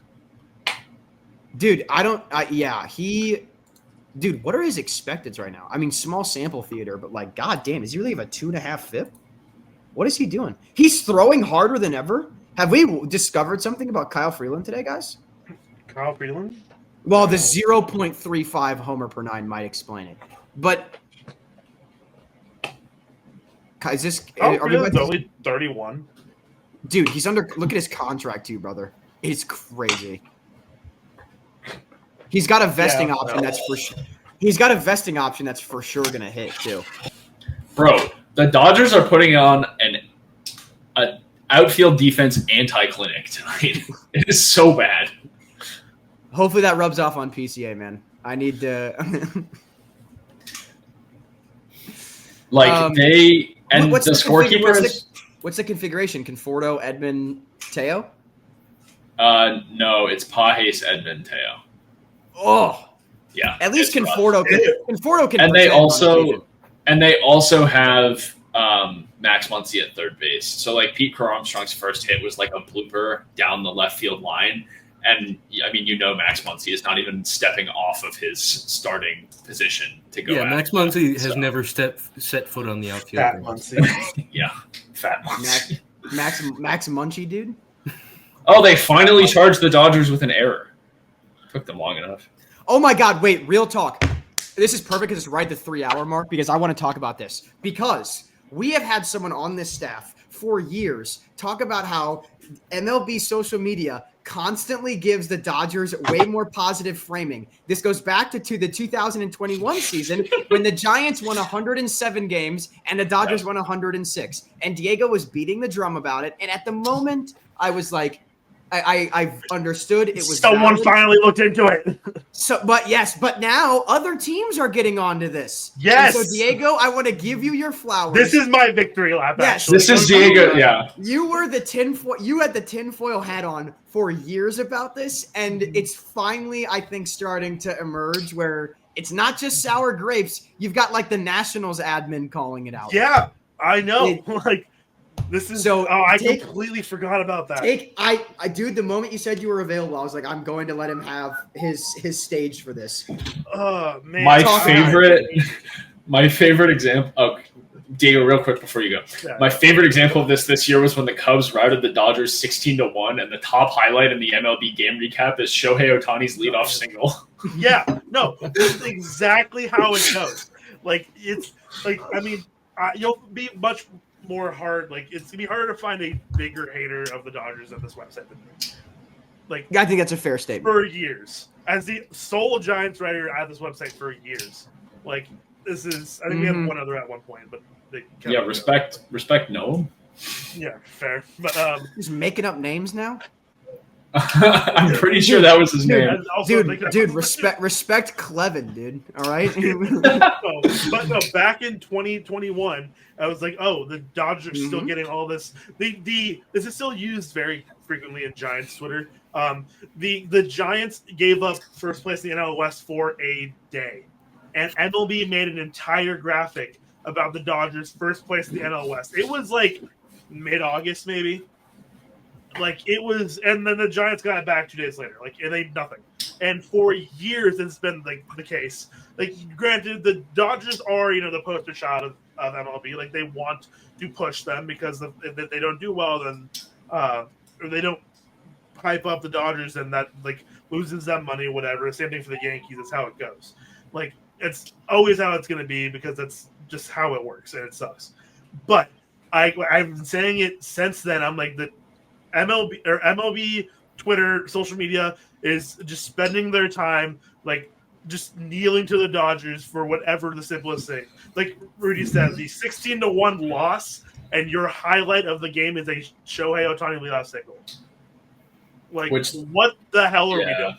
Dude, Dude, what are his expecteds right now? I mean, small sample theater, but like, goddamn, does he really have a 2.5 FIP? What is he doing? He's throwing harder than ever. Have we discovered something about Kyle Freeland today, guys? Kyle Freeland? Well, the 0.35 homer per 9 might explain it. But is this? Freeland's only 31. Dude, he's under. Look at his contract too, brother. It's crazy. He's got a vesting option that's for sure. He's got a vesting option that's for sure gonna hit too. Bro, the Dodgers are putting on an outfield defense anti-clinic tonight. It is so bad. Hopefully that rubs off on PCA, man. I need to. They and what's the scorekeeper is. What's the configuration? Conforto, Edmund, Teo? No, it's Pages, Edmund, Teo. Oh, yeah. At least Conforto can. And they also And they also have Max Muncy at third base. So like Pete Crow Armstrong's first hit was like a blooper down the left field line. And I mean, Max Muncy is not even stepping off of his starting position to go. Yeah, Max Muncy has never set foot on the outfield. Fat Muncy. Yeah, Fat Muncy. Max Munchie, dude. Oh, they finally charged the Dodgers with an error. Took them long enough. Oh my God! Wait, real talk. This is perfect because it's right at the 3-hour mark because I want to talk about this because we have had someone on this staff for years talk about how MLB social media constantly gives the Dodgers way more positive framing. This goes back to the 2021 season when the Giants won 107 games and the Dodgers won 106. And Diego was beating the drum about it. And at the moment, I was like, I understood it was someone valid. finally looked into it. But now other teams are getting onto this. Yes. And so Diego, I want to give you your flowers. This is my victory lap. Yes. Actually. This is Diego. Yeah. You were the tinfoil. You had the tinfoil hat on for years about this, and it's finally, I think, starting to emerge where it's not just sour grapes. You've got like the Nationals admin calling it out. Yeah, I know. This is so. I completely forgot about that. Dude. The moment you said you were available, I was like, I'm going to let him have his stage for this. Oh man, my favorite example. Oh, Diego, real quick before you go, my favorite example of this year was when the Cubs routed the Dodgers 16-1, and the top highlight in the MLB game recap is Shohei Ohtani's leadoff single. Yeah, no, that's exactly how it goes. You'll be much more hard. Like, it's gonna be harder to find a bigger hater of the Dodgers on this website than me. I think that's a fair statement. For years, as the sole Giants writer at this website for years, this is. I think we have one other at one point, but respect Noam. Yeah, fair. But he's making up names now. I'm pretty sure that was his name. Dude, respect Clevin, dude. All right. But back in 2021, I was like, oh, the Dodgers are still getting all this. This is still used very frequently in Giants Twitter. The Giants gave up first place in the NL West for a day, and MLB made an entire graphic about the Dodgers first place in the NL West. It was like mid-August, maybe. It was, and then the Giants got it back 2 days later. And they nothing. And for years, it's been the case. Granted, the Dodgers are the poster child of MLB. They want to push them because if they don't do well, then or they don't hype up the Dodgers, and that loses them money, whatever. Same thing for the Yankees. That's how it goes. It's always how it's going to be because that's just how it works, and it sucks. But I've been saying it since then. I'm like, the MLB Twitter, social media is just spending their time just kneeling to the Dodgers for whatever the simplest thing. Like Rudy said, the 16-1 loss, and your highlight of the game is a Shohei Ohtani leadoff single. What the hell are we doing?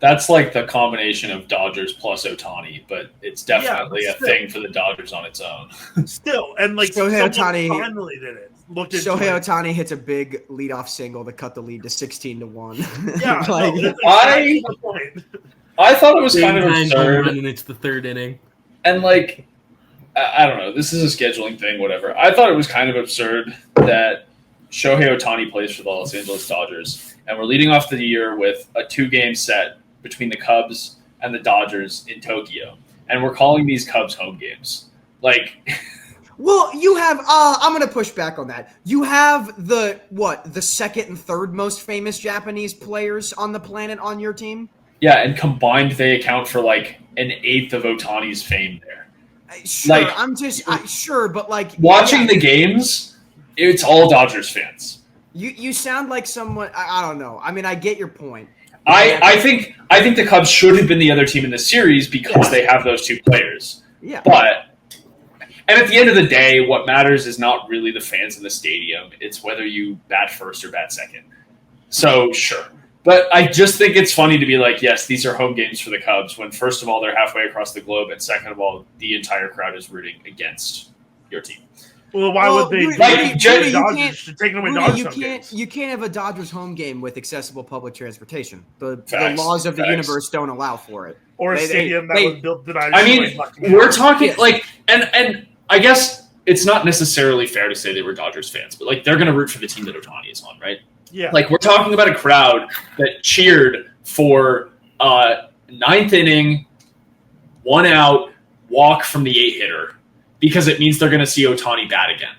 That's the combination of Dodgers plus Ohtani, but it's definitely a thing for the Dodgers on its own. Still, and Shohei Ohtani finally did it. Shohei Ohtani hits a big leadoff single to cut the lead to 16-1. Yeah, I thought it was kind of absurd. And it's the third inning. And I don't know, this is a scheduling thing, whatever. I thought it was kind of absurd that Shohei Ohtani plays for the Los Angeles Dodgers, and we're leading off the year with a 2-game set between the Cubs and the Dodgers in Tokyo, and we're calling these Cubs home games. Well, you have I'm going to push back on that. You have the second and third most famous Japanese players on the planet on your team? Yeah, and combined they account for an eighth of Ohtani's fame there. Sure, I'm just sure, but watching the games, it's all Dodgers fans. You sound like someone I don't know. I mean, I get your point. I think the Cubs should have been the other team in the series because they have those two players. Yeah. And at the end of the day, what matters is not really the fans in the stadium. It's whether you bat first or bat second. So, sure. But I just think it's funny to be yes, these are home games for the Cubs when, first of all, they're halfway across the globe, and second of all, the entire crowd is rooting against your team. Well, why would they? Dodgers should take away Dodgers. You can't have a Dodgers home game with accessible public transportation. The laws of the universe don't allow for it. or a stadium that was built that we're talking like, and I guess it's not necessarily fair to say they were Dodgers fans, but like they're going to root for the team that Ohtani is on, right? Yeah. Like we're talking about a crowd that cheered for ninth inning, 1 out, walk from the 8-hitter because it means they're going to see Ohtani bat again.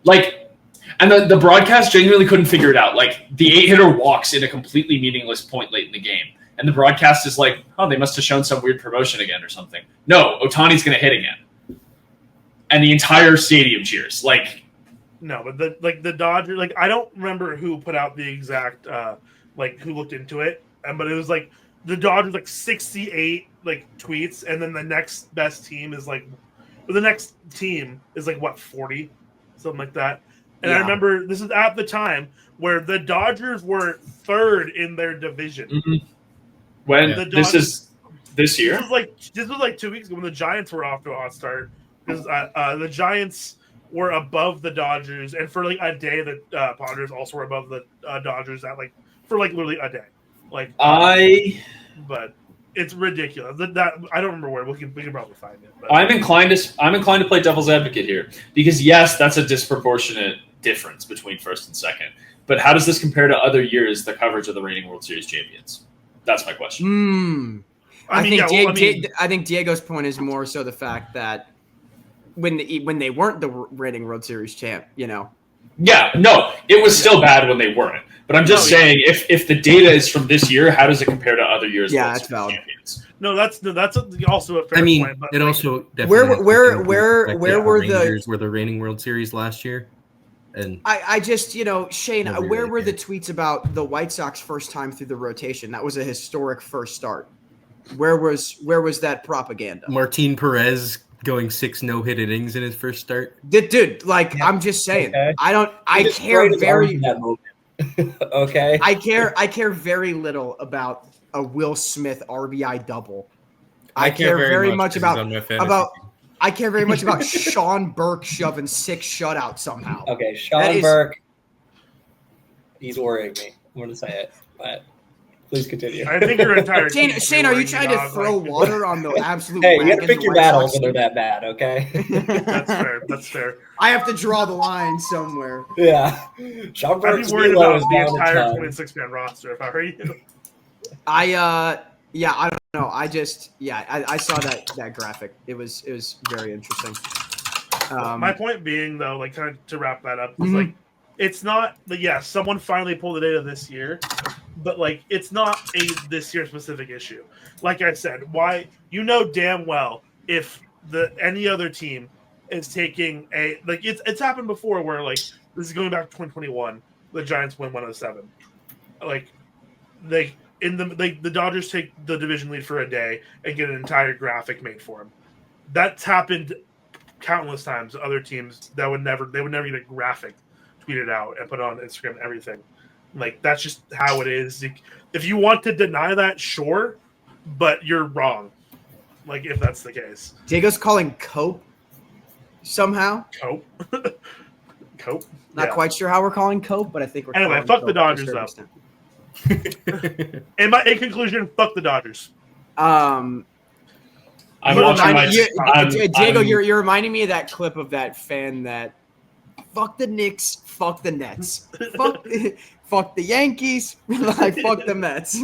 Like, and the broadcast genuinely couldn't figure it out. Like the 8-hitter walks in a completely meaningless point late in the game. And the broadcast is like, oh, they must have shown some weird promotion again or something. No, Ohtani's going to hit again. And the entire stadium cheers. Like, no, but the Dodgers, like, I don't remember who put out the exact, who looked into it. But it was like the Dodgers, like 68 tweets. And then the next best team is what, 40? Something like that. And I remember this is at the time where the Dodgers were third in their division. Mm-hmm. When this is this year? This was like 2 weeks ago when the Giants were off to a hot start. Because the Giants were above the Dodgers, and for like a day, the Padres also were above the Dodgers for literally a day. But it's ridiculous. That I don't remember where we can probably find it. But. I'm inclined to play devil's advocate here because yes, that's a disproportionate difference between first and second. But how does this compare to other years? The coverage of the reigning World Series champions. That's my question. I think Diego's point is more so the fact that when they weren't the reigning World Series champ, Yeah, no, it was still bad when they weren't. But I'm just saying, if the data is from this year, how does it compare to other years? Yeah, that's valid. Champions? No, that's also a fair point. But it also where were Rangers were the reigning World Series last year? And I just, Shane, where were the tweets about the White Sox first time through the rotation? That was a historic first start. Where was that propaganda? Martin Perez going 6 no-hit innings in his first start. Dude, I'm just saying. Okay. I care very okay. I care very little about a Will Smith RBI double. I care very much about Sean Burke shoving 6 shutouts somehow. Okay, Sean Burke. He's worrying me. I'm going to say it, but please continue. I think your entire Shane, are you trying to throw water on the absolute? Hey, you have to pick your battles when they're that bad, okay? That's fair. I have to draw the line somewhere. Yeah, Sean Burke's I'd be worried about the entire 26-man roster if I were you. I don't know. I saw that graphic. It was very interesting. My point being, though, kind of to wrap that up, is it's not someone finally pulled the data this year, but it's not a this year specific issue. Like I said, why damn well if any other team is taking it's happened before where this is going back to 2021, the Giants win 107. The Dodgers take the division lead for a day and get an entire graphic made for them. That's happened countless times to other teams that would never get a graphic tweeted out and put on Instagram and everything. That's just how it is. If you want to deny that, sure, but you're wrong. If that's the case. Diego's calling Cope somehow. Cope. Not quite sure how we're calling Cope, but I think we're anyway. Fuck the Dodgers, though. In conclusion, fuck the Dodgers. Diego, you're reminding me of that clip of that fan that fuck the Knicks, fuck the Nets, fuck the Yankees, fuck the Mets.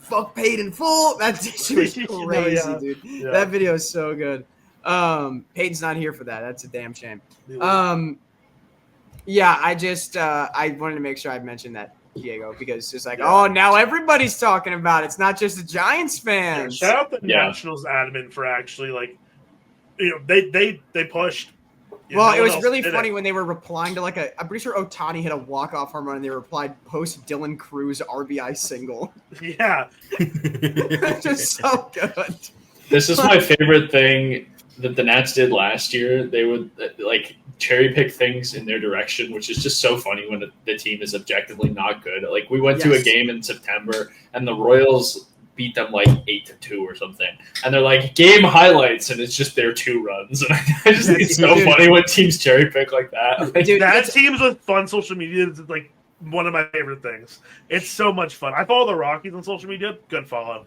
Fuck paid in full. That shit was crazy, dude. Yeah. That video is so good. Peyton's not here for that. That's a damn shame. I wanted to make sure I mentioned that, Diego, because it's now everybody's talking about it. It's not just the Giants fans. Shout out the Nationals admin for actually they pushed. Well, it was really funny when they were replying to I'm pretty sure Ohtani hit a walk-off home run and they replied post Dylan Cruz RBI single. Yeah. Just so good. This is my favorite thing that the Nats did last year. They would cherry pick things in their direction, which is just so funny when the team is objectively not good. We went to a game in September and the Royals beat them 8-2 or something, and they're game highlights, and it's just their 2 runs. And I just think it's so funny when teams cherry pick like that. Dude, that teams with fun social media, one of my favorite things. It's so much fun. I follow the Rockies on social media. Good follow.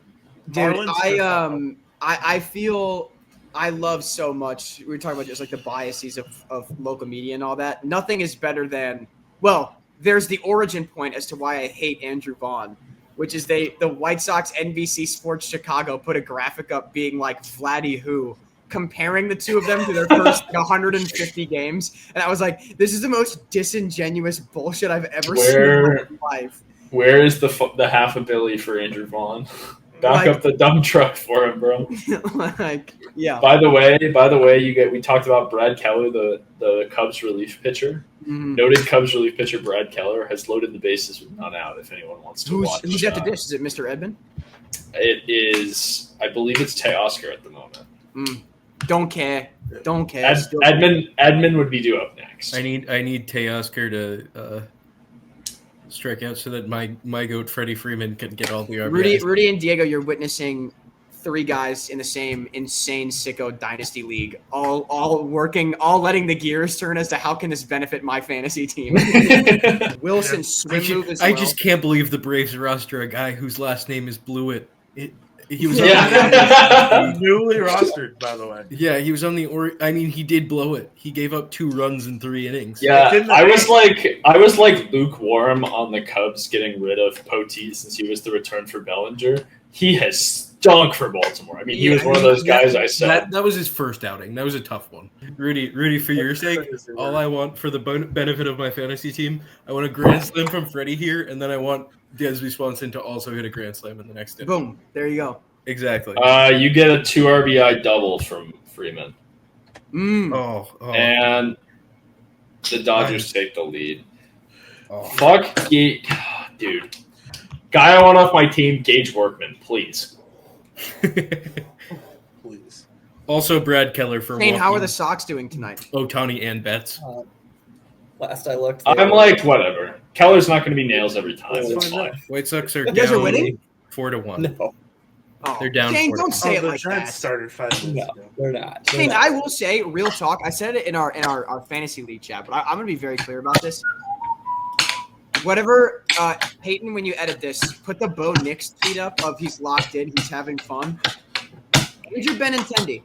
Dude, Marlins, I feel I love so much. We were talking about just like the biases of local media and all that. Nothing is better than there's the origin point as to why I hate Andrew Vaughn, which is the White Sox NBC Sports Chicago put a graphic up being like Vladdy who, comparing the two of them to their first 150 games. And I was like, this is the most disingenuous bullshit I've ever seen in my life. Where is the half a billy for Andrew Vaughn? Back up the dump truck for him, bro. Yeah. By the way, we talked about Brad Keller, the Cubs relief pitcher. Mm-hmm. Noted Cubs relief pitcher Brad Keller has loaded the bases with none out. If anyone wants to watch, who's at the dish? Is it Mr. Edmund? It is. I believe it's Teoscar at the moment. Don't care. Edmund would be due up next. I need Teoscar to strike out so that my goat Freddie Freeman can get all the RBIs. Rudy and Diego, you're witnessing three guys in the same insane sicko dynasty league, all working, all letting the gears turn as to how can this benefit my fantasy team. Wilson swim move as well. I just can't believe the Braves roster a guy whose last name is Blewett. He was newly rostered, by the way. Yeah, he was on the he did blow it. He gave up 2 runs in 3 innings. Yeah, I was like lukewarm on the Cubs getting rid of Poteet since he was the return for Bellinger. He has stunk for Baltimore. I mean, he was one of those guys I said. That was his first outing. That was a tough one. Rudy, for your sake, all I want for the benefit of my fantasy team, I want a grand slam from Freddie here, and then I want Desby Swanson to also hit a grand slam in the next inning. Boom. There you go. Exactly. You get a 2 RBI double from Freeman. And the Dodgers take the lead. Fuck you, dude. Guy I want off my team, Gage Workman, please. Please. Also, Brad Keller for Shane, how are the Sox doing tonight? Ohtani and Betts. Last I looked, I'm like, whatever. Keller's not going to be nails every time. It's fine. White Sox are you guys are winning? 4-1. No. They're down. Shane, don't say it like Giants that. started 5 minutes ago. They're not. Shane, I will say, real talk. I said it in our fantasy league chat, but I'm going to be very clear about this. Whatever, Peyton, when you edit this, put the Bo Nix tweet up of he's locked in, he's having fun. Andrew Benintendi.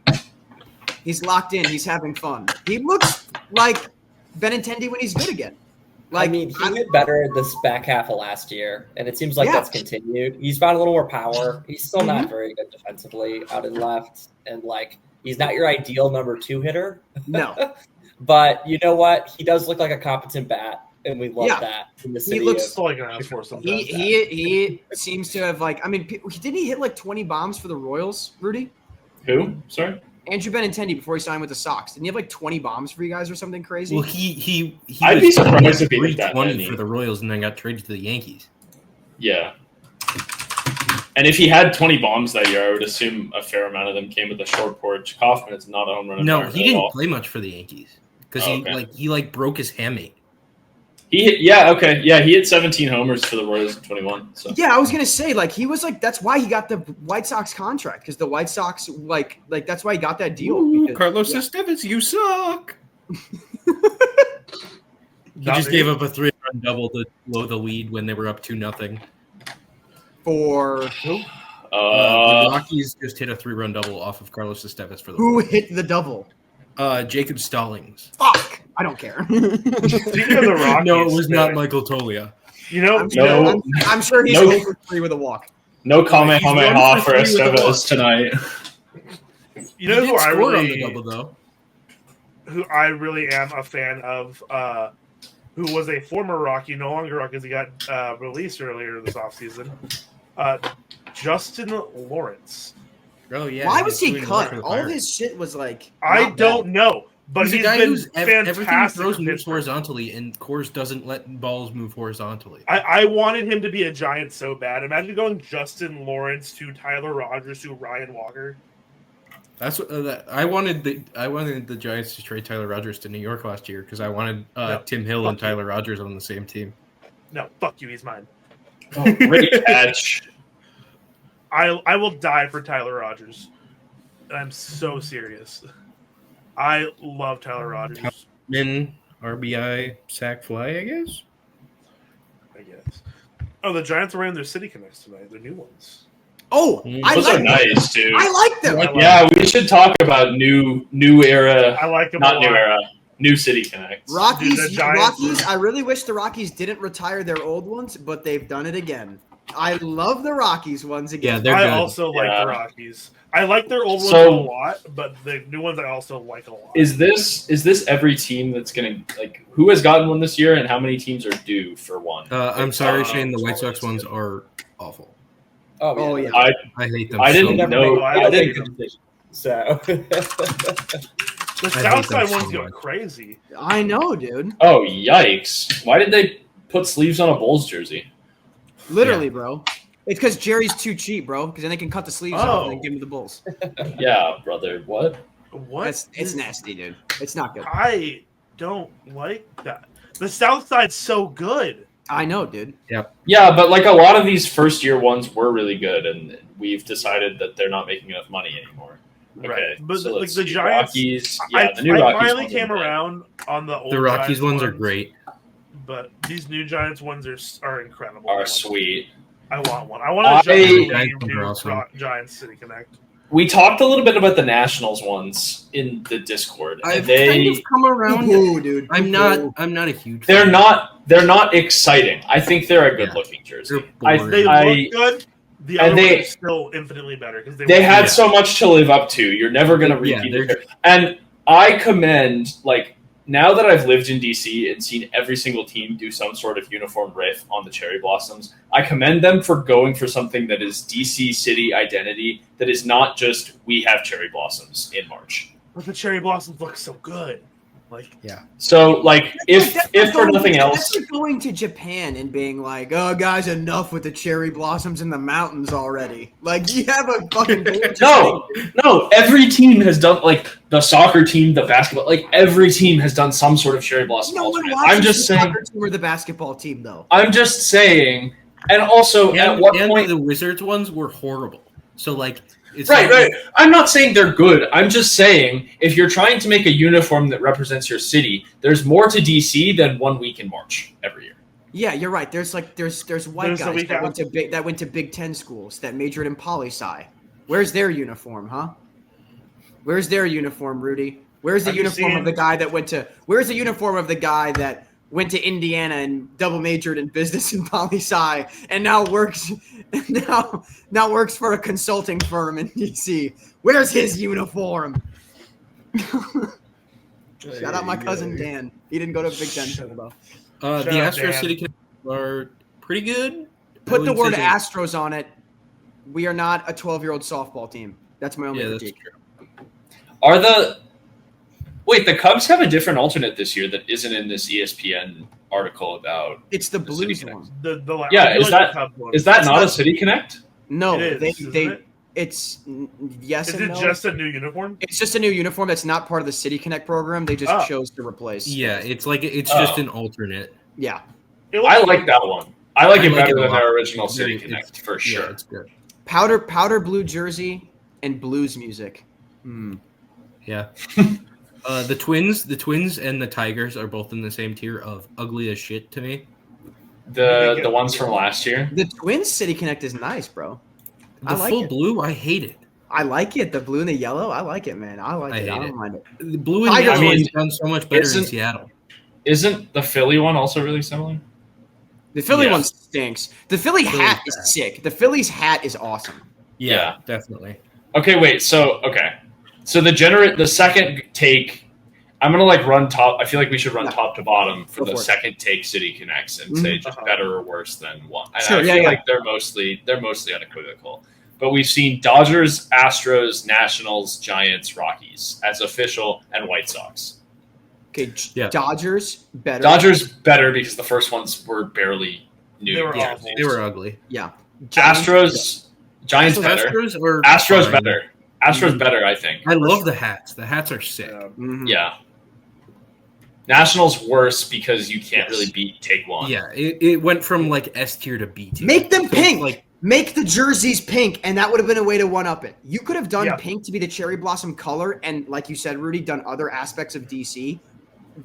He's locked in, he's having fun. He looks like Benintendi when he's good again. Like, I mean, he did better this back half of last year, and it seems like that's continued. He's found a little more power. He's still not very good defensively out in left, and he's not your ideal number 2 hitter. No. But you know what? He does look like a competent bat, and we love that. In the city he looks like an ass for sometimes. He seems to have didn't he hit like 20 bombs for the Royals, Rudy? Who? Sorry? Andrew Benintendi before he signed with the Sox. Didn't he have like 20 bombs for you guys or something crazy? Well, he I'd be surprised if he hit that 20 many for the Royals and then got traded to the Yankees. Yeah. And if he had 20 bombs that year, I would assume a fair amount of them came with a short porch. Kaufman is not a home run. No, he didn't play much for the Yankees because he broke his hamate. He hit 17 homers for the Royals in 21. So. Yeah, I was gonna say he was that's why he got the White Sox contract because the White Sox that's why he got that deal. Ooh, Carlos Estevez, you suck. He just gave up a 3-run double to blow the lead when they were up 2-0. For who? The Rockies just hit a 3-run double off of Carlos Estevez for the who hit the double? Jacob Stallings. Fuck. I don't care. Speaking of the Rockies, no, it was not Michael Tolia. I'm sure he's over 3 with a walk. No Kamehameha for Estevez tonight. You know who I really on the double, though. Who I really am a fan of, who was a former Rocky, no longer Rocky, because he got released earlier this offseason. Justin Lawrence. Oh yeah. Why was he cut? All of his shit was I don't know. But he's a guy who's everything fantastic. Throws moves horizontally, and Coors doesn't let balls move horizontally. I wanted him to be a Giant so bad. Imagine going Justin Lawrence to Tyler Rogers to Ryan Walker. That's what I wanted. I wanted the Giants to trade Tyler Rogers to New York last year because I wanted Tim Hill and Tyler Rogers on the same team. No, fuck you. He's mine. Oh, great catch. I will die for Tyler Rogers. I'm so serious. I love Tyler Rogers. Min RBI sack fly, I guess. I guess. Oh, the Giants are wearing their City Connects tonight. Their new ones. Oh, those are nice, dude. I like them. Yeah, we should talk about new era. I like them. Not new era. New City Connects. Rockies. I really wish the Rockies didn't retire their old ones, but they've done it again. I love the Rockies ones again. Yeah, they're I good. also like the Rockies. I like their old ones a lot, but the new ones I also like a lot. Is this every team that's gonna like? Who has gotten one this year, and how many teams are due for one? I'm sorry, Shane. The White Sox ones are awful. Oh yeah. I hate them. I didn't so know. I didn't make the decision. So The Southside ones go crazy. I know, dude. Oh yikes! Why did they put sleeves on a Bulls jersey? Literally, bro. It's because Jerry's too cheap, bro. Because then they can cut the sleeves off and then give him the Bulls. Yeah, brother. What? What? It's nasty, dude. It's not good. I don't like that. The Southside's so good. I know, dude. Yeah, but like a lot of these first year ones were really good, and we've decided that they're not making enough money anymore. Okay, Right, but so like let's the see. Giants, Rockies, I the new Rockies finally ones came are good. around on the old. The Rockies Giants ones are great. but these new Giants ones are incredible. Are sweet. I want one. I want a Giants ones are awesome. Giants City Connect. We talked a little bit about the Nationals ones in the Discord. And I've kind of come around. Ooh, dude. I'm not a huge. they're fan. not exciting. I think they're a good looking jersey. They're boring. They look good. The other and one is still infinitely better because they had so much to live up to. You're never going to repeat it. And I commend, like, now that I've lived in DC and seen every single team do some sort of uniform riff on the cherry blossoms, I commend them for going for something that is DC city identity, that is not just we have cherry blossoms in March. But the cherry blossoms look so good. Like, So, like, if for nothing else, that's like going to Japan and being like, "Oh, guys, enough with the cherry blossoms in the mountains already." Like, you have a fucking no. Every team has done, like, the soccer team, the basketball, like every team has done some sort of cherry blossom. No one I'm just saying. Soccer team or the basketball team, though. I'm just saying, and also at what point the Wizards ones were horrible. So like. It's right. I'm not saying they're good. I'm just saying if you're trying to make a uniform that represents your city, there's more to DC than 1 week in March every year. Yeah, you're right. There's white guys that went to Big Ten schools that majored in poli-sci. Where's their uniform, huh? Where's their uniform, Rudy? Where's the uniform of the guy that went to? Where's the uniform of the guy that went to Indiana and double majored in business and poli-sci and now works for a consulting firm in DC? Where's his uniform? Shout out my cousin Dan. He didn't go to Big Ten school though. The Astros City Connect are pretty good. Put the word Astros on it. We are not a 12-year-old softball team. That's my only critique. Wait, the Cubs have a different alternate this year that isn't in this ESPN article about. It's the Blues one. Is that not a City Connect? No, It's yes Is and it no. just a new uniform? It's just a new uniform that's not part of the City Connect program. They just chose to replace. Yeah, it's just an alternate. Yeah. I like that one. I like it better than our original City Connect for sure. Yeah, it's good. Powder blue jersey and blues music. Yeah. The Twins and the Tigers are both in the same tier of ugly as shit to me. The ones from last year. The Twins City Connect is nice, bro. The full blue, I hate it. I like it. The blue and the yellow, I like it, man. I don't mind it. The blue and yellow has done so much better in Seattle. Isn't the Philly one also really similar? The Philly one stinks. The Philly hat is sick. The Philly's hat is awesome. Yeah, definitely. Okay, wait. So the second take, I'm gonna run top. I feel like we should run top to bottom for the second take City Connects and say just better or worse than one. And I feel like they're mostly unequivocal. But we've seen Dodgers, Astros, Nationals, Giants, Rockies as official, and White Sox. Okay, Dodgers better. Dodgers better because the first ones were barely new. They were awful. They were ugly. Yeah. Giants better. Astros better. Astros better, I think. I love the hats. The hats are sick. Yeah. Nationals worse because you can't really beat take one. Yeah, it went from S tier to B tier. Make them pink. Make the jerseys pink, and that would have been a way to one-up it. You could have done pink to be the cherry blossom color, and like you said, Rudy, done other aspects of DC.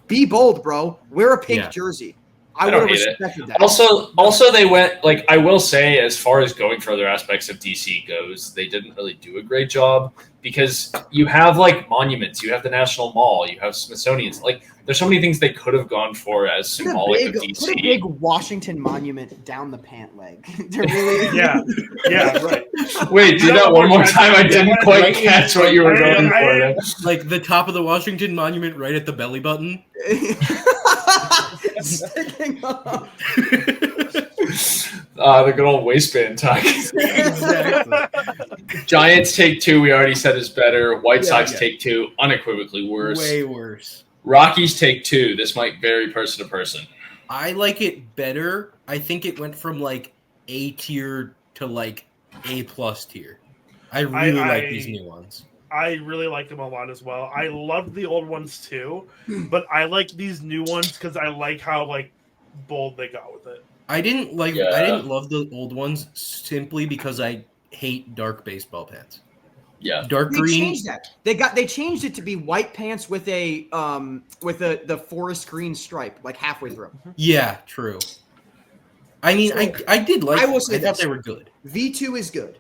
Be bold, bro. Wear a pink jersey. I would have respected that. Also, they went like I will say, as far as going for other aspects of DC goes, they didn't really do a great job because you have like monuments, you have the National Mall, you have Smithsonian's. Like, there's so many things they could have gone for as symbolic of DC. Put a big Washington monument down the pant leg. Really... yeah, right. Wait, do that one more time. I didn't quite catch what you were going for. Like the top of the Washington Monument, right at the belly button. Sticking up. The good old waistband tuck. Exactly. Giants take 2. We already said is better. White Sox take 2. Unequivocally worse. Way worse. Rockies take 2. This might vary person to person. I like it better. I think it went from like A tier to like A+ tier. I really like these new ones. I really like them a lot as well. I love the old ones too, but I like these new ones because I like how like bold they got with it. I didn't love the old ones simply because I hate dark baseball pants. Yeah, dark they green. Changed that. They changed it to be white pants with the forest green stripe like halfway through. Yeah, true. I mean, I did like. I thought they were good. V2 is good,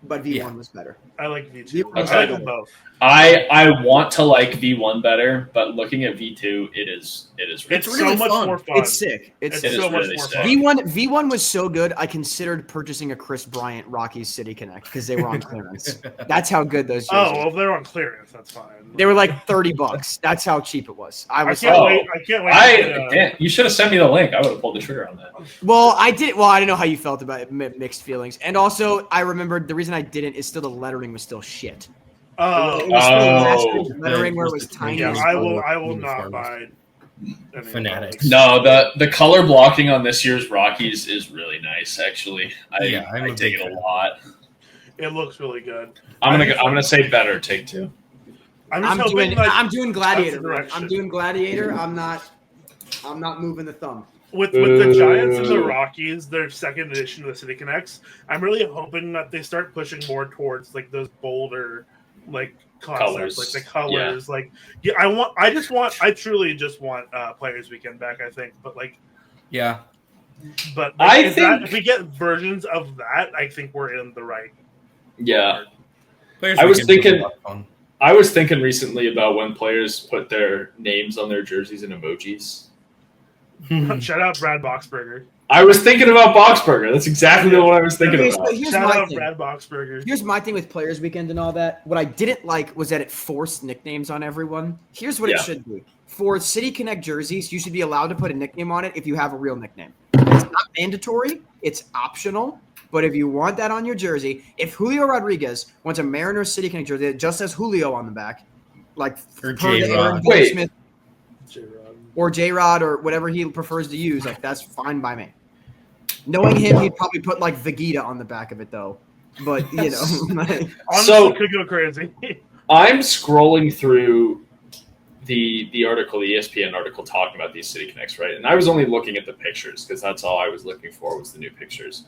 but V1 was better. I like V2. Okay. I like them both. I want to like V1 better, but looking at V2, it is really it's so much more fun. It's sick. It's so much really more sick. fun. V1 was so good. I considered purchasing a Chris Bryant Rockies City Connect because they were on clearance. That's how good those jerseys. Oh, well, if they're on clearance, that's fine. They were like $30. That's how cheap it was. I can't wait. You should have sent me the link. I would have pulled the trigger on that. Well, I didn't know how you felt about it. Mixed feelings. And also, I remembered the reason I didn't is still the lettering was still shit. Oh, it was still lettering where it was tiny. Yeah, I will not buy Fanatics. No, the color blocking on this year's Rockies is really nice. Actually, I dig it a lot. It looks really good. I'm gonna say better. Take 2. I'm doing Gladiator. I'm doing Gladiator. I'm not moving the thumb. With the Giants and the Rockies, their second edition of the City Connects, I'm really hoping that they start pushing more towards like those bolder like concepts, like the colors. I truly just want Players Weekend back, I think. But like But like, if we get versions of that, I think we're in the right. Yeah. I was thinking recently about when players put their names on their jerseys in emojis. Shout out Brad Boxberger. I was thinking about Boxberger. That's exactly what I was thinking about. Shout out Brad Boxberger. Here's my thing with Players Weekend and all that. What I didn't like was that it forced nicknames on everyone. Here's what it should be. For City Connect jerseys, you should be allowed to put a nickname on it if you have a real nickname. It's not mandatory. It's optional. But if you want that on your jersey, if Julio Rodriguez wants a Mariners City Connect jersey that just says Julio on the back, like or J-Rod. Smith, or J-Rod or whatever he prefers to use, like that's fine by me. Knowing him, he'd probably put like Vegeta on the back of it though. But you know, honestly, could go crazy. I'm scrolling through the article, the ESPN article talking about these City Connects, right? And I was only looking at the pictures because that's all I was looking for was the new pictures.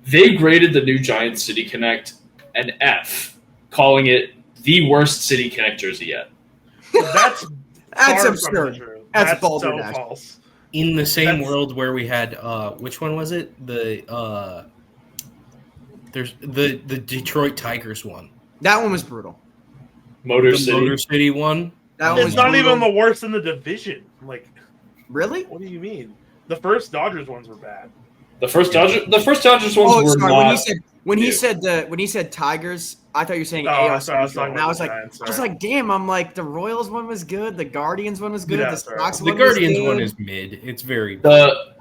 They graded the new Giants City Connect an F, calling it the worst City Connect jersey yet. That's absurd. That's balderdash. So false. In the same world where we had, which one was it? There's the Detroit Tigers one. That one was brutal. Motor City one. It's not even the worst in the division. Like, really? What do you mean? The first Dodgers ones were bad. The first Dodgers ones were not. When he said Tigers, I thought you were saying AL Central. And I was like, damn. I'm like, the Royals one was good. The Guardians one was good. Yeah, the Sox the one Guardians was good. one is mid. It's very the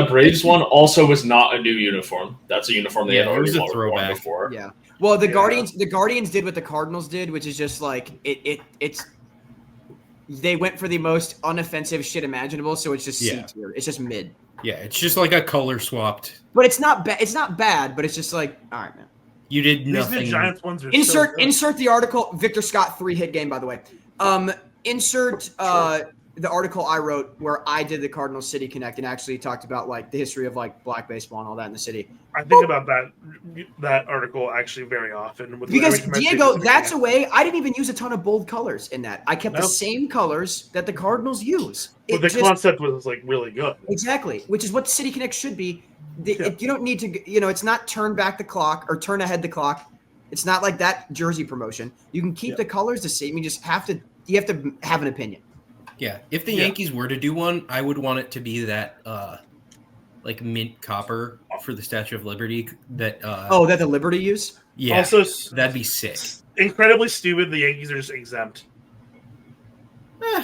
Braves one also was not a new uniform. That's a uniform they had already worn before. Yeah. Well, the Guardians did what the Cardinals did, which is just like it's. They went for the most unoffensive shit imaginable, so it's just C tier. It's just mid. Yeah, it's just like a color swapped. But it's not bad. It's not bad, but it's just like, all right, man. You did nothing. These Giants ones are insert the article. Victor Scott 3-hit game, by the way. Insert the article I wrote where I did the Cardinals City Connect and actually talked about like the history of like black baseball and all that in the city. I think about that article actually very often. Because Diego, that's a way. I didn't even use a ton of bold colors in that. I kept the same colors that the Cardinals use. But the concept was like really good. Exactly, which is what City Connect should be. You don't need to, it's not turn back the clock or turn ahead the clock. It's not like that jersey promotion. You can keep the colors the same. You have to have an opinion. Yeah, if the Yankees were to do one, I would want it to be that like mint copper for the Statue of Liberty that that the Liberty use? Yeah. Also, that'd be sick. Incredibly stupid, the Yankees are just exempt.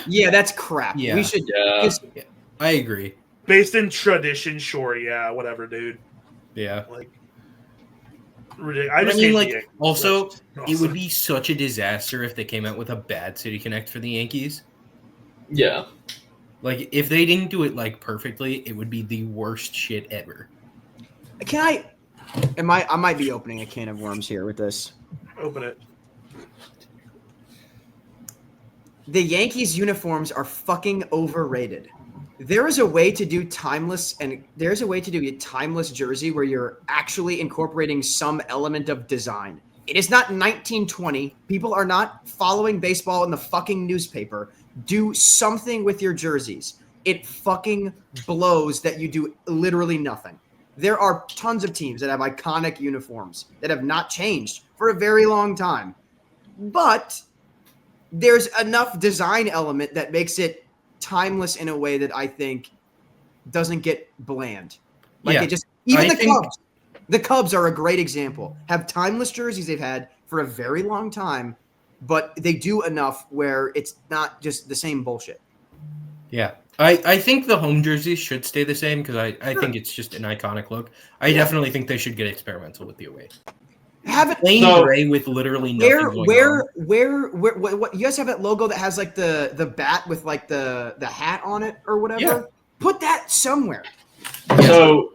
Yeah, that's crap. Yeah. We should I agree. Based in tradition, sure, yeah, whatever, dude. Yeah. Like ridiculous. Also, it would be such a disaster if they came out with a bad City Connect for the Yankees. Yeah. Like, if they didn't do it, like, perfectly, it would be the worst shit ever. I might be opening a can of worms here with this. Open it. The Yankees uniforms are fucking overrated. There is a way to do timeless, and there's a way to do a timeless jersey where you're actually incorporating some element of design. It is not 1920. People are not following baseball in the fucking newspaper. Do something with your jerseys. It fucking blows that you do literally nothing. There are tons of teams that have iconic uniforms that have not changed for a very long time. But there's enough design element that makes it timeless in a way that I think doesn't get bland. Cubs. The Cubs are a great example. Have timeless jerseys they've had for a very long time, but they do enough where it's not just the same bullshit. Yeah. I think the home jerseys should stay the same because I think it's just an iconic look. I definitely think they should get experimental with the away. Have it plain gray with literally nothing what you guys have that logo that has like the bat with like the hat on it or whatever? Yeah. Put that somewhere. So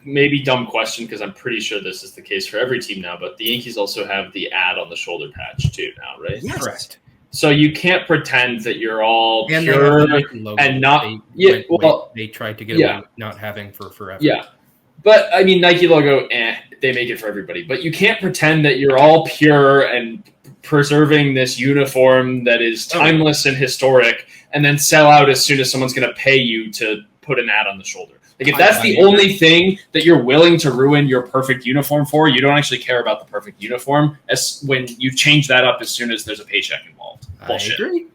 maybe dumb question because I'm pretty sure this is the case for every team now, but the Yankees also have the ad on the shoulder patch too now, right? Yes. Correct. So you can't pretend that you're all and pure and not. They tried to get away with not having for forever. Yeah, but I mean Nike logo, they make it for everybody. But you can't pretend that you're all pure and preserving this uniform that is timeless and historic, and then sell out as soon as someone's going to pay you to put an ad on the shoulder. Like if that's the only thing that you're willing to ruin your perfect uniform for, you don't actually care about the perfect uniform as when you change that up as soon as there's a paycheck involved. Bullshit. I agree.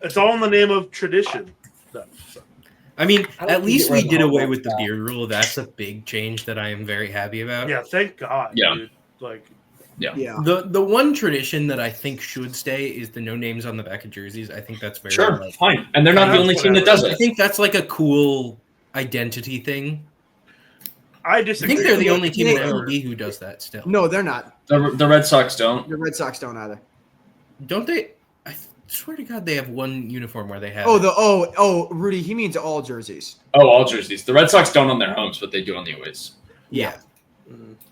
It's all in the name of tradition. I mean, at least we did away with the beard rule. That's a big change that I am very happy about. Yeah, thank God. Yeah. Dude. Like, yeah. The one tradition that I think should stay is the no names on the back of jerseys. I think that's very fine. And they're not the only team that does it. I think that's like a cool identity thing. I disagree. I think they're the only team in MLB who does that still. No, they're not. The Red Sox don't. The Red Sox don't either. Don't they? I swear to God, they have one uniform where they have. Rudy, he means all jerseys. Oh, all jerseys. The Red Sox don't on their homes, but they do on the aways. Yeah.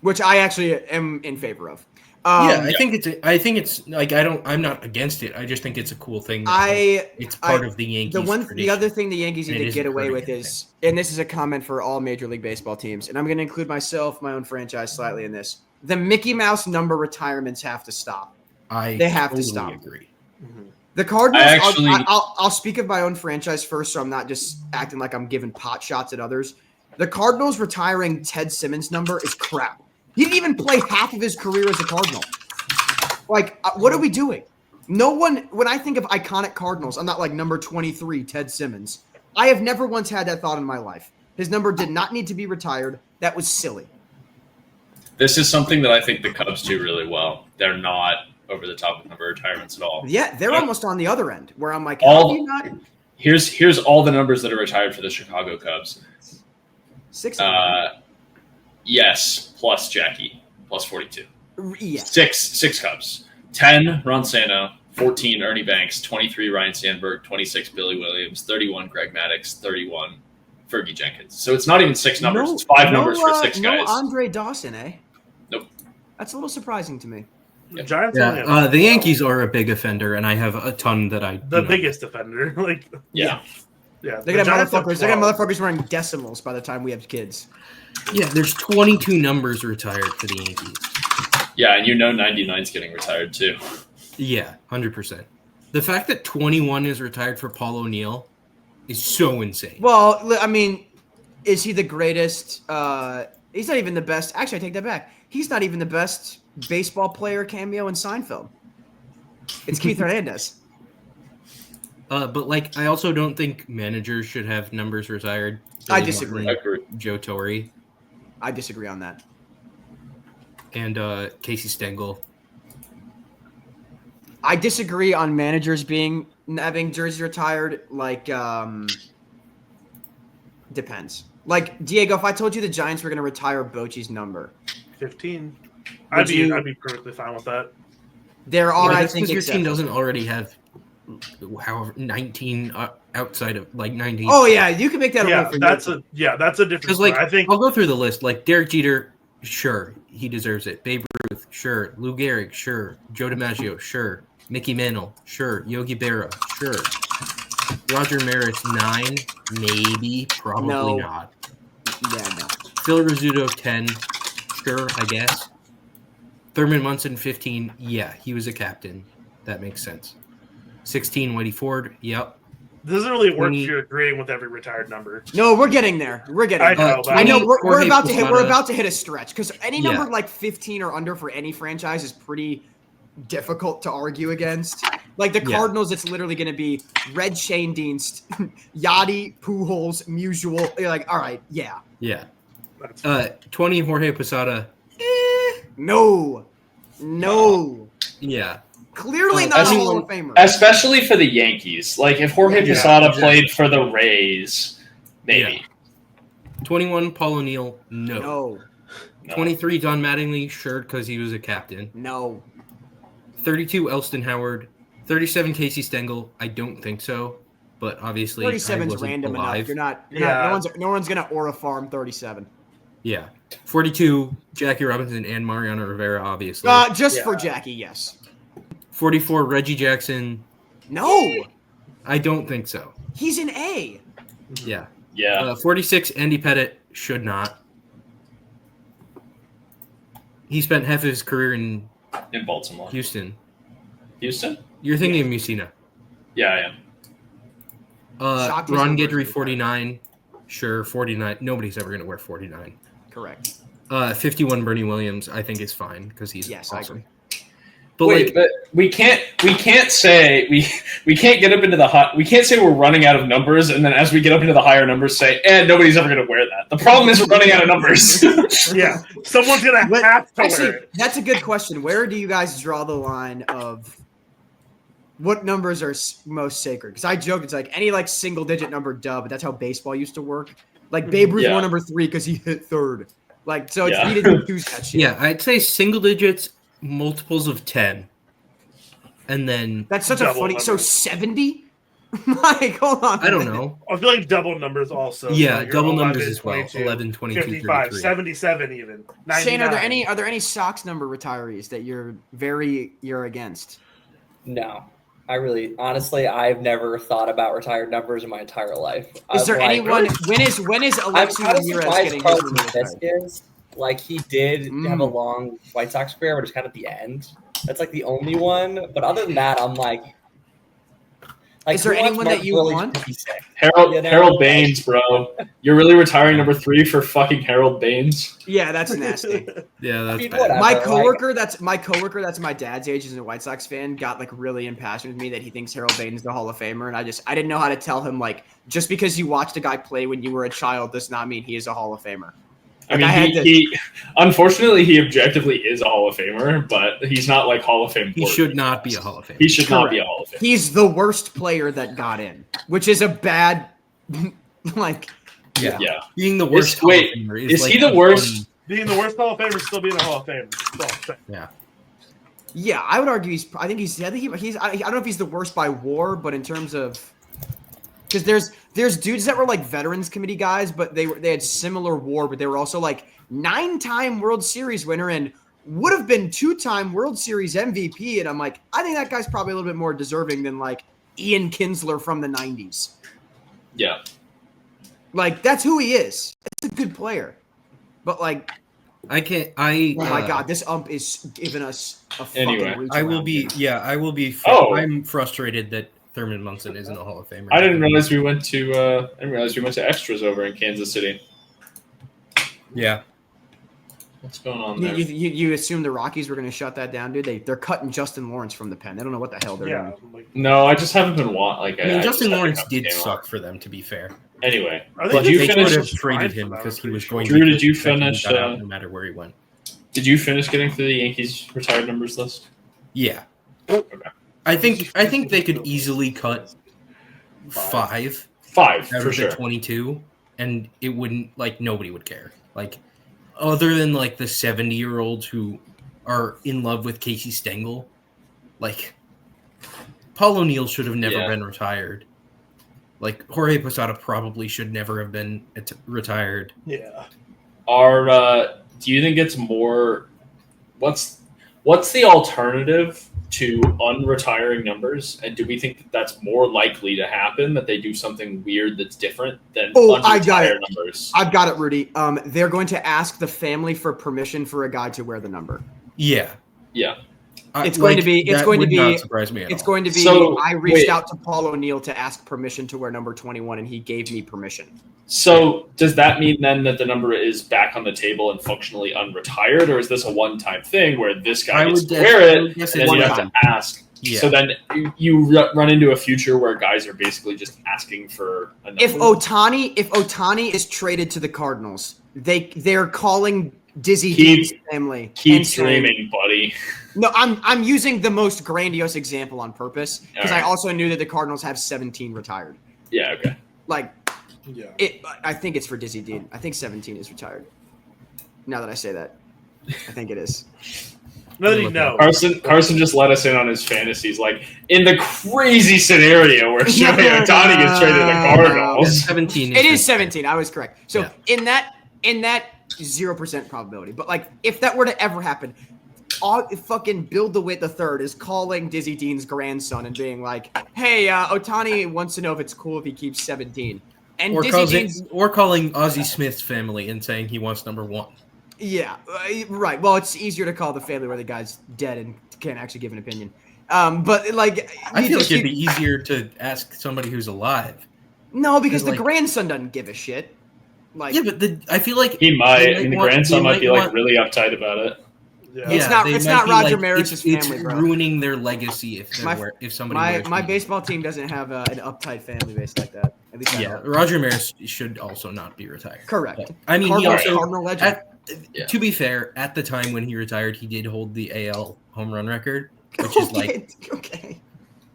Which I actually am in favor of. I think it's like I'm not against it. I just think it's a cool thing. It's part of the Yankees. The other thing the Yankees need to get away with is, and this is a comment for all Major League Baseball teams, and I'm going to include myself, my own franchise, slightly in this. The Mickey Mouse number retirements have to stop. They have totally to stop. Agree. Mm-hmm. The Cardinals. I'll speak of my own franchise first, so I'm not just acting like I'm giving pot shots at others. The Cardinals retiring Ted Simmons' number is crap. He didn't even play half of his career as a Cardinal. Like, what are we doing? No one, when I think of iconic Cardinals, I'm not like number 23, Ted Simmons. I have never once had that thought in my life. His number did not need to be retired. That was silly. This is something that I think the Cubs do really well. They're not over the top with number retirements at all. Yeah, they're almost on the other end, where I'm like, how do you not? Here's all the numbers that are retired for the Chicago Cubs. 6. Yes, plus Jackie, plus 42. Yeah. Six Cubs. 10, Ron Santo. 14, Ernie Banks. 23, Ryan Sandberg. 26, Billy Williams. 31, Greg Maddux. 31, Fergie Jenkins. So it's not even 6 numbers. It's 5 numbers for 6 guys. No Andre Dawson, eh? Nope. That's a little surprising to me. The Giants. The Yankees are a big offender, and I have a ton that I. The biggest offender, Yeah. They're gonna have motherfuckers wearing decimals by the time we have kids. Yeah, there's 22 numbers retired for the Yankees. Yeah, and 99's getting retired too. Yeah, 100%. The fact that 21 is retired for Paul O'Neill is so insane. Well, I mean, is he the greatest? He's not even the best. Actually, I take that back. He's not even the best baseball player cameo in Seinfeld. It's Keith Hernandez. But I also don't think managers should have numbers retired. I disagree. Joe Torre. I disagree on that. And Casey Stengel. I disagree on managers having jerseys retired. Depends. Diego, if I told you the Giants were going to retire Bochy's number, 15, I'd be perfectly fine with that. There are, I think, because your team doesn't already have, 19 outside of 19. Oh yeah, you can make that. That's a different. Because I think I'll go through the list. Derek Jeter, sure, he deserves it. Babe Ruth, sure. Lou Gehrig, sure. Joe DiMaggio, sure. Mickey Mantle, sure. Yogi Berra, sure. Roger Maris, 9, maybe, probably not. Yeah, no. Phil Rizzuto, 10, sure, I guess. Thurman Munson, 15, yeah, he was a captain. That makes sense. 16, Whitey Ford, yep. This doesn't really work if you're agreeing with every retired number. No, we're getting there. I know. We're about to hit. We're about to hit a stretch because any number 15 or under for any franchise is pretty difficult to argue against. The Cardinals, it's literally going to be Red Shane Dienst, Yachty, Pujols, Musial. You're all right, yeah. Yeah. 20, Jorge Posada. No. Yeah. Clearly not a Hall of Famer. Especially for the Yankees. If Jorge Posada played for the Rays, maybe. Yeah. 21, Paul O'Neill, no. 23, Don Mattingly, sure, because he was a captain. No. 32, Elston Howard. 37, Casey Stengel. I don't think so, but obviously 37's random enough. No one's gonna aura farm 37. Yeah. 42, Jackie Robinson and Mariano Rivera, obviously. For Jackie, yes. 44, Reggie Jackson. No. I don't think so. He's an A. Yeah. Yeah. 46, Andy Pettitte, should not. He spent half of his career in Baltimore. Houston. Houston? You're thinking of Musina. Yeah, I am. Ron Guidry, 49. Sure, 49. Nobody's ever going to wear 49. Correct. 51, Bernie Williams, I think is fine because he's awesome. I agree. But but we can't say we can't get up into the we can't say we're running out of numbers and then as we get up into the higher numbers say nobody's ever going to wear that. The problem is we're running out of numbers. Yeah, someone's going to have to wear it. That's a good question. Where do you guys draw the line of what numbers are most sacred? Because I joked it's any single digit number but that's how baseball used to work. Babe Ruth wore number 3 because he hit third. So it's he didn't choose that shit. Yeah, I'd say single digits. Multiples of 10, and then that's such a funny. Numbers. So 70. Hold on. I don't know. I feel like double numbers also. Yeah, double numbers as well. 11, 22, 55, 33. 77 even. 99. Shane, are there any Sox number retirees that you're against? No. Honestly, I've never thought about retired numbers in my entire life. Is there anyone? When is Alexis Ramirez getting his? He did have a long White Sox career, but it's kind of at the end. That's the only one. But other than that, I'm is there anyone that you want? Harold Baines, bro. You're really retiring number 3 for fucking Harold Baines? Yeah, that's nasty. Yeah, that's bad. Whatever, my coworker that's my dad's age is a White Sox fan, got really impassioned with me that he thinks Harold Baines is the Hall of Famer, and I didn't know how to tell him just because you watched a guy play when you were a child does not mean he is a Hall of Famer. He unfortunately he objectively is a Hall of Famer, but he's not Hall of Fame. He should not be a Hall of Famer. He should not be a Hall of Famer. He's the worst player that got in, which is a bad Yeah. Being the worst Hall of Famer is he the worst? Being the worst Hall of Famer is still being a Hall of Famer. Yeah. Yeah, I would argue he's. I don't know if he's the worst by WAR, but in terms of because there's dudes that were veterans committee guys, but they had similar WAR, but they were also 9-time World Series winner and would have been 2-time World Series MVP. And I'm like, I think that guy's probably a little bit more deserving than like Ian Kinsler from the 90s. Yeah. Like, that's who he is. That's a good player. But like, oh my God, this ump is giving us a fucking reach I will around be, here. I'm frustrated that Thurman Munson isn't a Hall of Famer. I didn't realize we went to extras over in Kansas City. Yeah. What's going on there? You assume the Rockies were going to shut that down, dude? They're cutting Justin Lawrence from the pen. They don't know what the hell they're doing. No, I just haven't been Justin Lawrence did suck for them, to be fair. Anyway, but they could have traded him because he was going. Drew, did you finish? No matter where he went. Did you finish getting through the Yankees retired numbers list? Yeah. Okay. I think they could easily cut five out for of the 22, and it wouldn't nobody would care. Like, other than the 70-year-olds who are in love with Casey Stengel, Paul O'Neill should have never been retired. Jorge Posada probably should never have been retired. Yeah. Do you think it's more? What's the alternative to unretiring numbers? And do we think that that's more likely to happen, that they do something weird that's different than I got it. numbers? I've got it, Rudy. They're going to ask the family for permission for a guy to wear the number. Yeah. Yeah. It's going to be. Not surprise me at all. Going to be. So, I reached out to Paul O'Neill to ask permission to wear number 21, and he gave me permission. So does that mean then that the number is back on the table and functionally unretired, or is this a one-time thing where this guy gets to wear it and then you have to ask? Yeah. So then you run into a future where guys are basically just asking for a number. If Ohtani is traded to the Cardinals, they're calling Dizzy Dean's family. Keep dreaming, buddy. No, I'm using the most grandiose example on purpose because I also knew that the Cardinals have 17 retired. Yeah. Okay. I think it's for Dizzy Dean. I think 17 is retired. Now that I say that, I think it is. No. Carson just let us in on his fantasies. In the crazy scenario where Shohei Ohtani gets traded to the Cardinals. 17. It is 17. I was correct. So in that 0% probability. But if that were to ever happen, fucking Bill DeWitt III is calling Dizzy Dean's grandson and being like, "Hey, Ohtani wants to know if it's cool if he keeps 17." And or calling Ozzie Smith's family and saying he wants number 1. Yeah, right. Well, it's easier to call the family where the guy's dead and can't actually give an opinion. But I feel it'd be easier to ask somebody who's alive. No, because the grandson doesn't give a shit. But I feel like he might. The grandson might be really uptight about it. Yeah. It's not Roger Maris's family, it's bro. ruining their legacy if somebody. My baseball team doesn't have an uptight family base like that. At least Roger Maris should also not be retired. Correct. But, I mean, he also. Cardinal legend. To be fair, at the time when he retired, he did hold the AL home run record, which is okay.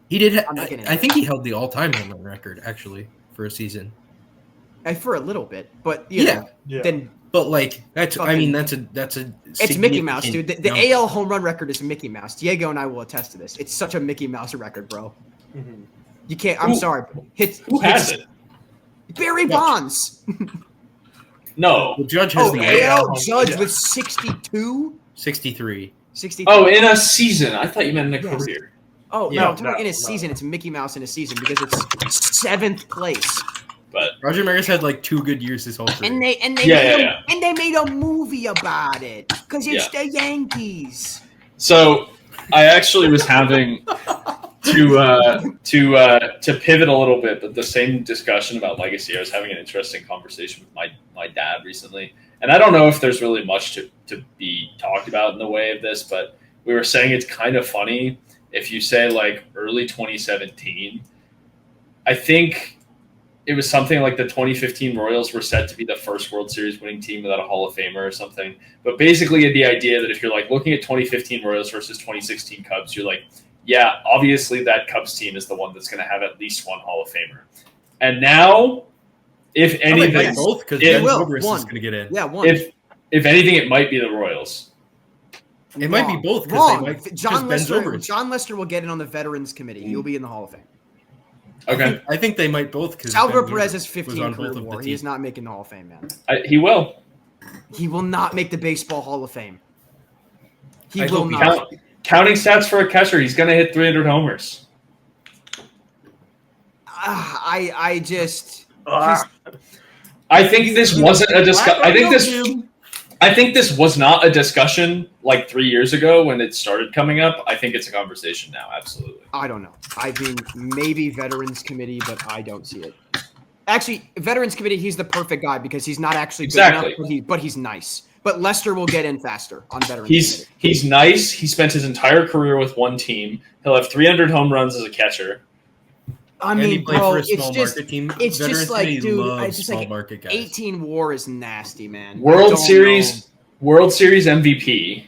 He did. I think he held the all-time home run record actually for a season. For a little bit, but then. But that's a. It's Mickey Mouse, dude. The AL home run record is Mickey Mouse. Diego and I will attest to this. It's such a Mickey Mouse record, bro. Mm-hmm. You can't. I'm sorry. Who has it? Barry Bonds. No. The Judge has the AL Judge with 62? 63. 63. Oh, in a season. I thought you meant in a career. Oh, no, in a season. It's Mickey Mouse in a season because it's 7th place. But Roger Maris had 2 good years his whole career. And they made a movie about it because it's the Yankees. So I actually was having to pivot a little bit, but the same discussion about legacy. I was having an interesting conversation with my dad recently, and I don't know if there's really much to be talked about in the way of this, but we were saying it's kind of funny if you say early 2017. I think it was something like the 2015 Royals were said to be the first World Series winning team without a Hall of Famer or something. But basically the idea that if you're looking at 2015 Royals versus 2016 Cubs, you're yeah, obviously that Cubs team is the one that's going to have at least one Hall of Famer. And now, if anything, both because Ben Zobrist is going to get in. Yeah, one. If anything, it might be the Royals. It might be both. Wrong. John Lester will get in on the Veterans Committee. He'll be in the Hall of Fame. Okay. I think they might both. Because Salvador Perez has 15 career WAR. He is not making the Hall of Fame, man. He will. He will not make the Baseball Hall of Fame. He will not. Counting stats for a catcher, he's going to hit 300 homers. I think this wasn't a discussion. I think this was not a discussion like 3 years ago when it started coming up. I think it's a conversation now. Absolutely. I don't know. I mean, maybe Veterans Committee, but I don't see it. Actually, Veterans Committee, he's the perfect guy because he's not actually good enough, but he's nice. But Lester will get in faster on Veterans Committee. He's nice. He spent his entire career with one team. He'll have 300 home runs as a catcher. I mean, bro, it's just like, dude, it's just like 18 WAR is nasty, man. World Series MVP.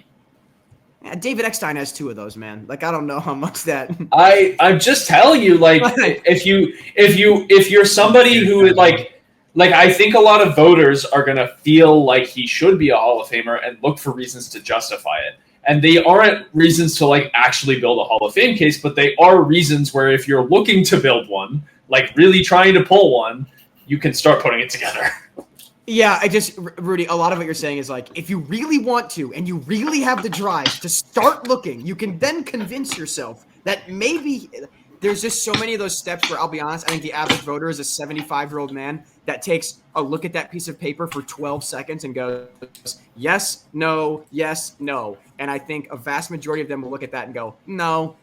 Yeah, David Eckstein has 2 of those, man. Like, I don't know how much that. I'm just telling you, like, if you're somebody who would like I think a lot of voters are gonna feel like he should be a Hall of Famer and look for reasons to justify it. And they aren't reasons to like actually build a Hall of Fame case, but they are reasons where if you're looking to build one, like really trying to pull one, you can start putting it together. Yeah, Rudy, a lot of what you're saying is like, if you really want to and you really have the drive to start looking, you can then convince yourself that maybe there's just so many of those steps where I'll be honest, I think the average voter is a 75-year-old man that takes a look at that piece of paper for 12 seconds and goes, yes, no, yes, no. And I think a vast majority of them will look at that and go, no.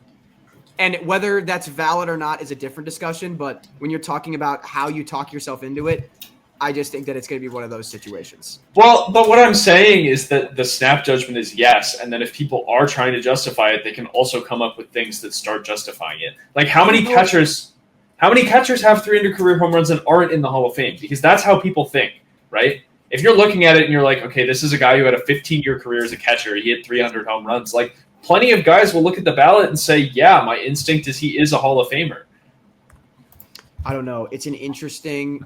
And whether that's valid or not is a different discussion. But when you're talking about how you talk yourself into it, I just think that it's going to be one of those situations. Well, but what I'm saying is that the snap judgment is yes, and then if people are trying to justify it, they can also come up with things that start justifying it. Like how many catchers have 300 career home runs and aren't in the Hall of Fame? Because that's how people think, right? If you're looking at it and you're like, okay, this is a guy who had a 15-year career as a catcher, he hit 300 home runs. Like plenty of guys will look at the ballot and say, yeah, my instinct is he is a Hall of Famer. I don't know. It's an interesting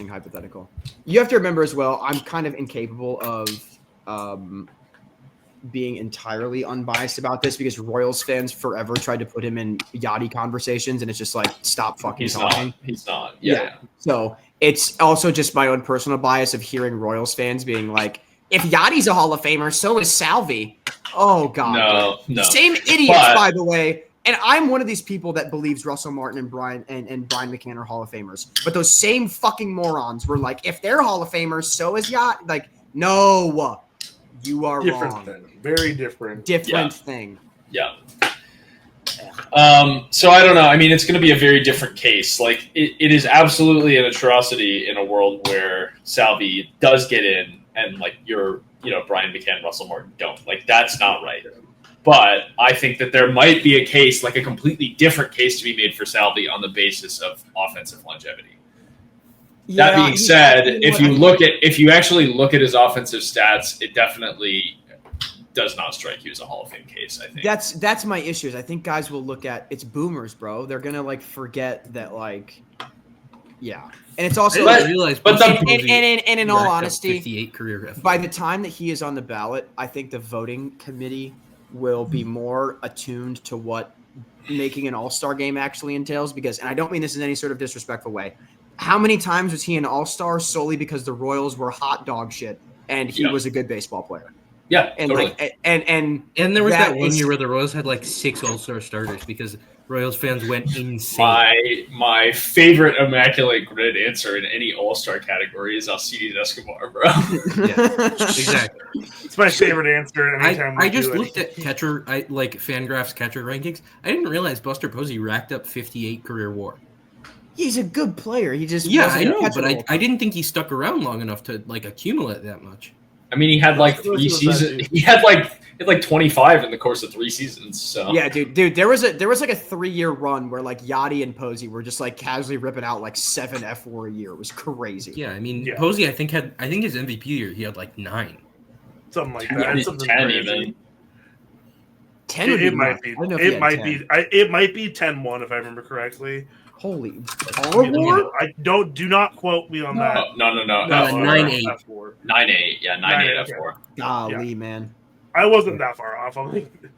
hypothetical. You have to remember as well, I'm kind of incapable of being entirely unbiased about this because Royals fans forever tried to put him in Yachty conversations, and it's just like, stop fucking talking. He's not. Yeah. So it's also just my own personal bias of hearing Royals fans being like, if Yachty's a Hall of Famer, so is Salvi. Oh, God. No. Same idiots, by the way. And I'm one of these people that believes Russell Martin and Brian McCann are Hall of Famers. But those same fucking morons were like, if they're Hall of Famers, so is Yacht. Like, no, you are wrong. Thing. Very different. Thing. Yeah. So I don't know. I mean, it's going to be a very different case. Like, it is absolutely an atrocity in a world where Salvi does get in and, like, Brian McCann, Russell Martin don't. Like, that's not right. But I think that there might be a case, like a completely different case to be made for Salvi on the basis of offensive longevity. Yeah, that being said, if you actually look at his offensive stats, it definitely does not strike you as a Hall of Fame case, I think. That's my issue. I think guys will look at it's boomers, bro. They're gonna like forget that, like, yeah. And it's also and in all honesty, 58 career by the time that he is on the ballot, I think the voting committee will be more attuned to what making an all-star game actually entails. Because, and I don't mean this in any sort of disrespectful way, how many times was he an all-star solely because the Royals were hot dog shit and he was a good baseball player? Yeah, and totally. And there was that one year where the Royals had like 6 all-star starters because Royals fans went insane. My favorite immaculate grid answer in any all-star category is Alcides Escobar, bro. Yeah, exactly. It's my favorite answer. Anytime I just looked at Fangraphs catcher rankings. I didn't realize Buster Posey racked up 58 career WAR. He's a good player. He just I know, but I didn't think he stuck around long enough to like accumulate that much. I mean, he had like 3 seasons. He had like 25 in the course of 3 seasons. So yeah, dude, there was like a 3-year run where like Yachty and Posey were just like casually ripping out like 7 F4 a year. It was crazy. Yeah, I mean, Posey, I think his MVP year he had like 9. Something like that. Something 10 crazy. even. 10. It might be. It might be 10-1 if I remember correctly. Holy! Do not quote me on that. No. 9-8. 9-8. Yeah, 9-8 F4. Golly, man. I wasn't that far off.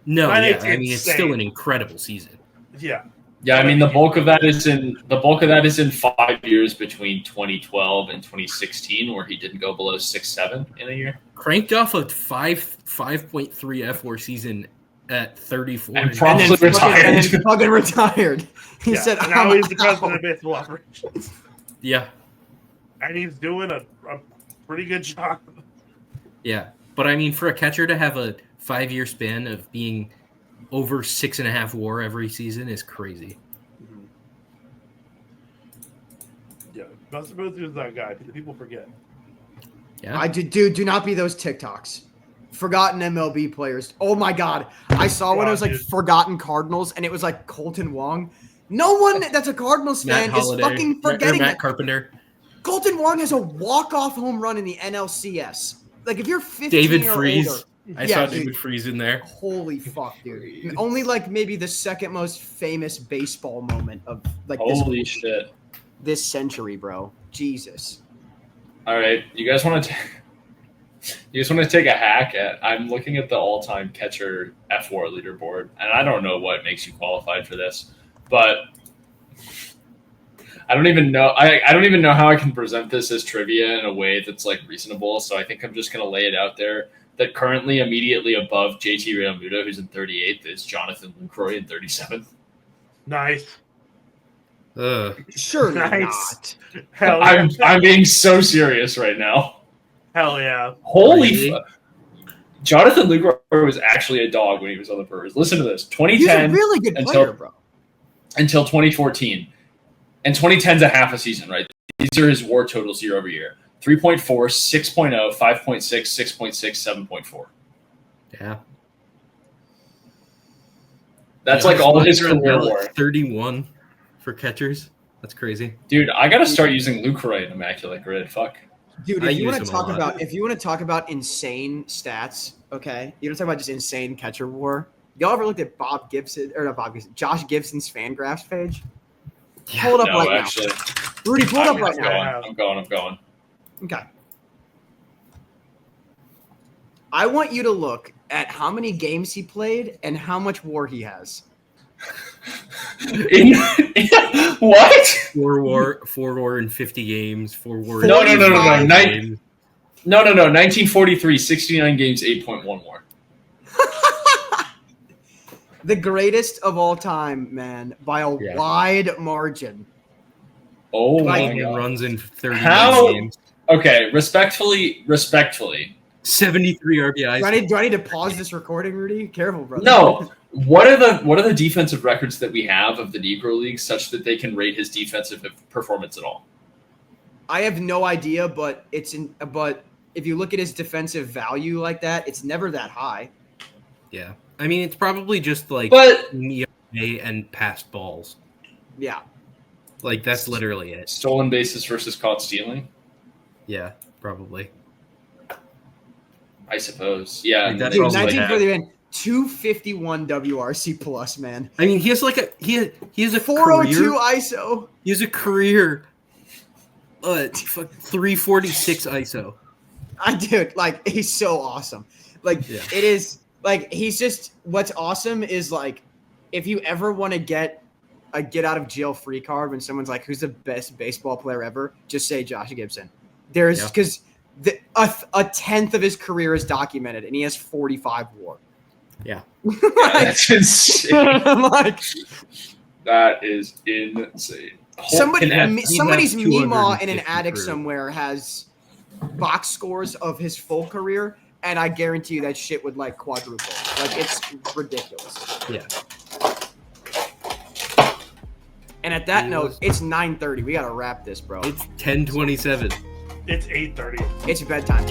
No, I mean, it's still an incredible season. Yeah. Yeah, I mean the bulk of that is in 5 years between 2012 and 2016, where he didn't go below 6.7 in a year. Cranked off a 5.3 F4 season at 34, and probably retired. And then fucking retired. He said, now he's the president of baseball operations. Yeah, and he's doing a pretty good job. Yeah, but I mean, for a catcher to have a 5-year span of being over 6.5 WAR every season is crazy. Mm-hmm. Yeah, Buster Booth is that guy. People forget. Yeah, do not be those TikToks. Forgotten MLB players. Oh my God, I saw one. It was like forgotten Cardinals, and it was like Colton Wong. No one that's a Cardinals fan is fucking forgetting Matt Carpenter. Colton Wong has a walk-off home run in the NLCS. Like if you're 15 David or Freese. older, I saw David Freese in there. Holy fuck, dude! Only like maybe the second most famous baseball moment of like holy shit this century, bro. Jesus. All right, you guys want to take a hack at? I'm looking at the all-time catcher F4 leaderboard, and I don't know what makes you qualified for this, but I don't even know. I don't even know how I can present this as trivia in a way that's like reasonable. So I think I'm just gonna lay it out there that currently immediately above JT Realmuto, who's in 38th, is Jonathan Lucroy in 37th. Nice. Sure nice. Not. Hell yeah. I'm being so serious right now. Hell yeah. Holy Jonathan Lucroy was actually a dog when he was on the Brewers. Listen to this. 2010 He's a really good player, bro. Until 2014. And 2010's a half a season, right? These are his WAR totals year over year. 3.4, 6.0, 5.6, 6.6, 7.4. Yeah. That's like all his career WAR. 31 for catchers. That's crazy. Dude, I got to start using Lucroy in Immaculate Grid. Fuck. Dude, if you want to talk about insane stats, okay? You want to talk about just insane catcher WAR? Y'all ever looked at Josh Gibson's Fangraphs page? Yeah. Pull it up No, right actually. now. Rudy, pull it up right now. I'm going. Okay. I want you to look at how many games he played and how much WAR he has. What? 4 WAR in 50 games. 4 WAR. No. 1943, 69 games, 8.1 WAR. The greatest of all time, man, by a wide margin. Oh my God. Runs in 30 games. Okay, respectfully. 73 RBIs. Do I need to pause this recording, Rudy? Careful, brother. No. What are the defensive records that we have of the Negro League such that they can rate his defensive performance at all? I have no idea, but but if you look at his defensive value like that, it's never that high. Yeah. I mean, it's probably just like ERA and passed balls. Yeah. Like, that's literally it. Stolen bases versus caught stealing? Yeah, probably. I suppose. Yeah. Like, Dude, 1940, 251 WRC plus, man. I mean, he has a 402 ISO. He has a career 346 ISO. Dude, like, he's so awesome. Like, it is. Like, he's just, what's awesome is, like, if you ever want to get a get out of jail free card when someone's like, who's the best baseball player ever, just say Josh Gibson. Because a tenth of his career is documented, and he has 45 WAR. Yeah. That's insane. That is insane. Somebody's Meemaw in an attic somewhere has box scores of his full career, and I guarantee you that shit would like quadruple. Like, it's ridiculous. Yeah. And at that note, it's 9:30. We gotta wrap this, bro. It's 10:27. It's 8:30. It's bedtime.